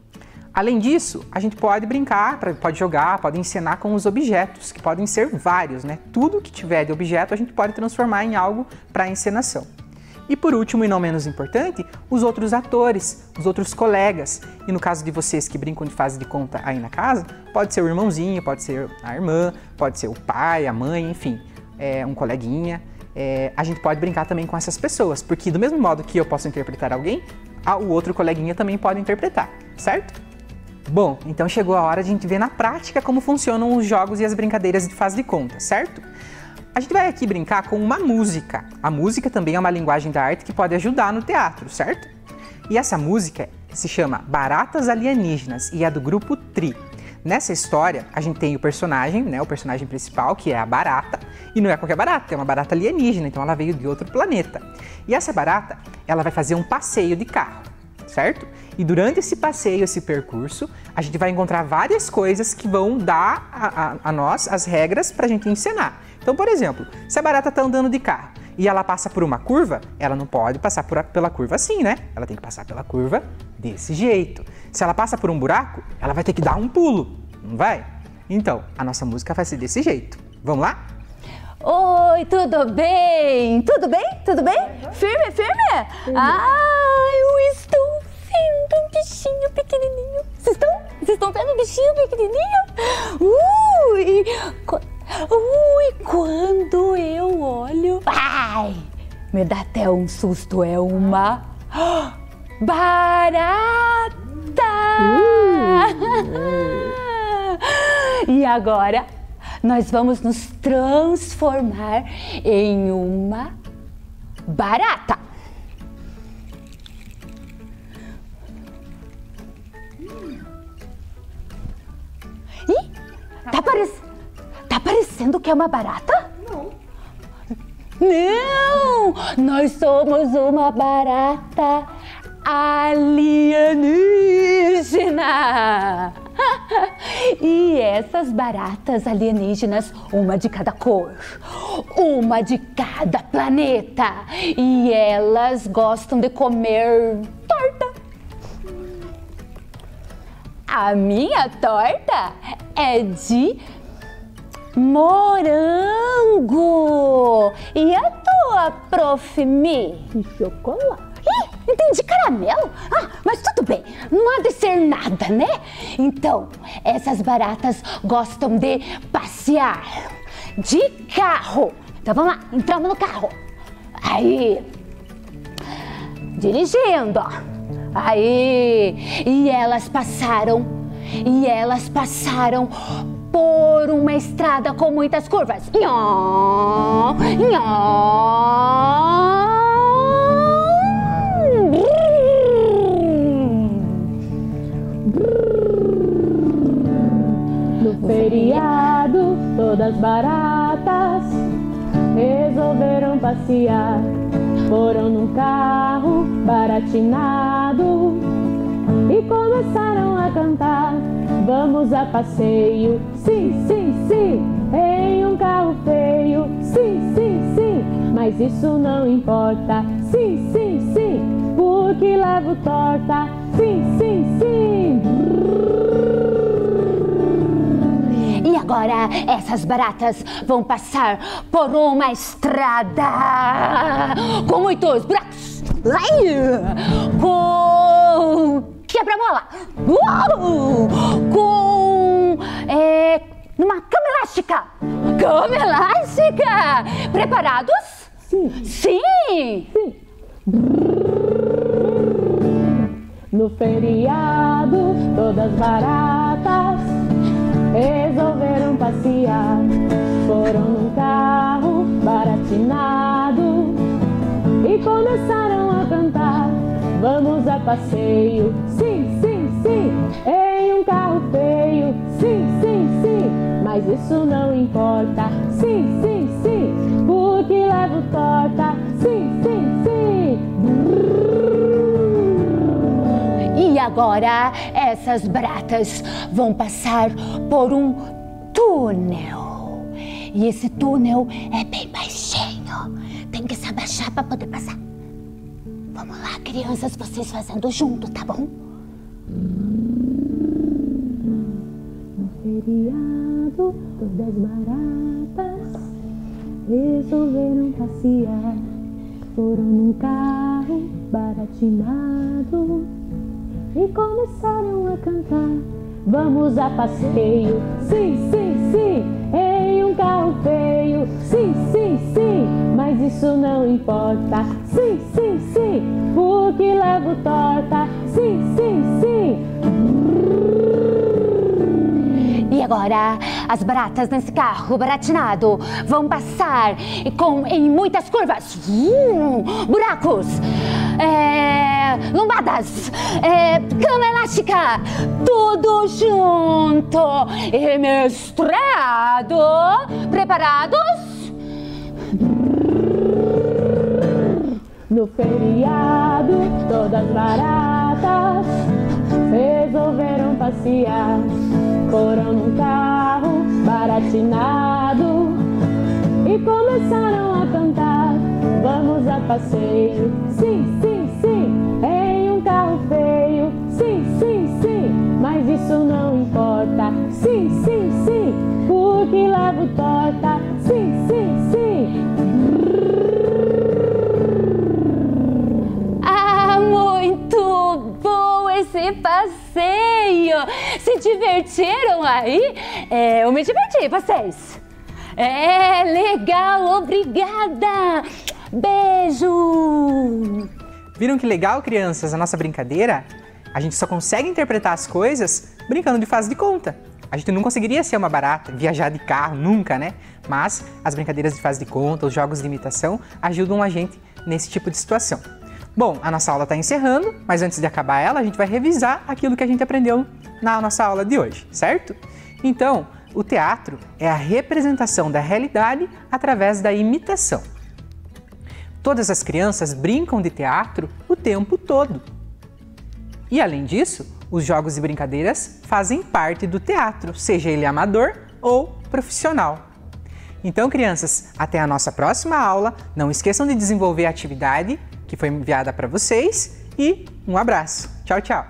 Além disso, a gente pode brincar, pode jogar, pode encenar com os objetos, que podem ser vários, né? Tudo que tiver de objeto a gente pode transformar em algo para encenação. E por último, e não menos importante, os outros atores, os outros colegas. E no caso de vocês que brincam de faz de conta aí na casa, pode ser o irmãozinho, pode ser a irmã, pode ser o pai, a mãe, enfim, um coleguinha. A gente pode brincar também com essas pessoas, porque do mesmo modo que eu posso interpretar alguém, o outro coleguinha também pode interpretar, certo? Bom, então chegou a hora de a gente ver na prática como funcionam os jogos e as brincadeiras de faz de conta, certo? A gente vai aqui brincar com uma música. A música também é uma linguagem da arte que pode ajudar no teatro, certo? E essa música se chama Baratas Alienígenas e é do grupo Tri. Nessa história, a gente tem o personagem, né, o personagem principal, que é a barata, e não é qualquer barata, é uma barata alienígena, então ela veio de outro planeta. E essa barata, ela vai fazer um passeio de carro, certo? E durante esse passeio, esse percurso, a gente vai encontrar várias coisas que vão dar a nós as regras para a gente encenar. Então, por exemplo, se a barata está andando de carro e ela passa por uma curva, ela não pode passar pela curva assim, né? Ela tem que passar pela curva desse jeito. Se ela passa por um buraco, ela vai ter que dar um pulo, não vai? Então, a nossa música vai ser desse jeito. Vamos lá? Oi, tudo bem? Tudo bem? Tudo bem? Firme, firme? Eu estou vendo um bichinho pequenininho. Vocês estão vendo um bichinho pequenininho? Quando eu olho... Ai, me dá até um susto, é uma barata! E agora nós vamos nos transformar em uma barata. Ih, tá parecendo que é uma barata? Não, nós somos uma barata alienígena. E essas baratas alienígenas, uma de cada cor, uma de cada planeta, e elas gostam de comer torta. A minha torta é de morango. E a tua, Prof. Mi? De chocolate. Ih, Entendi, caramelo? Ah, mas tudo bem, não há de ser nada, né? Então, essas baratas gostam de passear de carro. Então vamos lá, entramos no carro. Aí, dirigindo, ó. Aí, e elas passaram por uma estrada com muitas curvas. Nhó, nhó. No feriado, todas baratas resolveram passear. Foram num carro baratinado e começaram a cantar. Vamos a passeio, sim, sim, sim, em um carro feio, sim, sim, sim, mas isso não importa, sim, sim, sim, porque levo torta, sim, sim, sim. E agora essas baratas vão passar por uma estrada com muitos buracos, com quebra-mola, com uma cama elástica. Cama elástica! Preparados? Sim. Sim! Sim. No feriado, todas baratas resolveram passear. Foram num carro baratinado e começaram a cantar. Vamos a passeio, sim, sim, sim, em um carro feio, sim, sim, sim, mas isso não importa, sim, sim, sim, porque levo torta, sim, sim, sim. E agora essas baratas vão passar por um túnel. E esse túnel é bem baixinho. Tem que se abaixar para poder passar. Vamos lá, crianças, vocês fazendo junto, tá bom? No feriado, todas baratas resolveram passear. Foram num carro baratinado e começaram a cantar. Vamos a passeio, sim, sim, sim, em um carro feio, sim, sim, sim, mas isso não importa, sim, sim, sim, porque levo torta, sim, sim, sim. E agora as baratas nesse carro baratinado vão passar em muitas curvas, buracos, lombadas, cama elástica, tudo junto e misturado. Preparados? No feriado, todas baratas resolveram passear. Foram num carro baratinado e começaram a cantar. Vamos a passeio, sim, sim, sim, em um carro feio, sim, sim, sim, mas isso não importa, sim, sim, sim, porque levo torta, sim, sim, sim. Ah, muito bom esse passeio! Se divertiram aí? Eu me diverti, vocês? Legal, obrigada! Beijo! Viram que legal, crianças, a nossa brincadeira? A gente só consegue interpretar as coisas brincando de faz de conta. A gente não conseguiria ser uma barata, viajar de carro, nunca, né? Mas as brincadeiras de faz de conta, os jogos de imitação ajudam a gente nesse tipo de situação. Bom, a nossa aula está encerrando, mas antes de acabar ela, a gente vai revisar aquilo que a gente aprendeu na nossa aula de hoje, certo? Então, o teatro é a representação da realidade através da imitação. Todas as crianças brincam de teatro o tempo todo. E além disso, os jogos e brincadeiras fazem parte do teatro, seja ele amador ou profissional. Então, crianças, até a nossa próxima aula. Não esqueçam de desenvolver a atividade que foi enviada para vocês e um abraço. Tchau, tchau!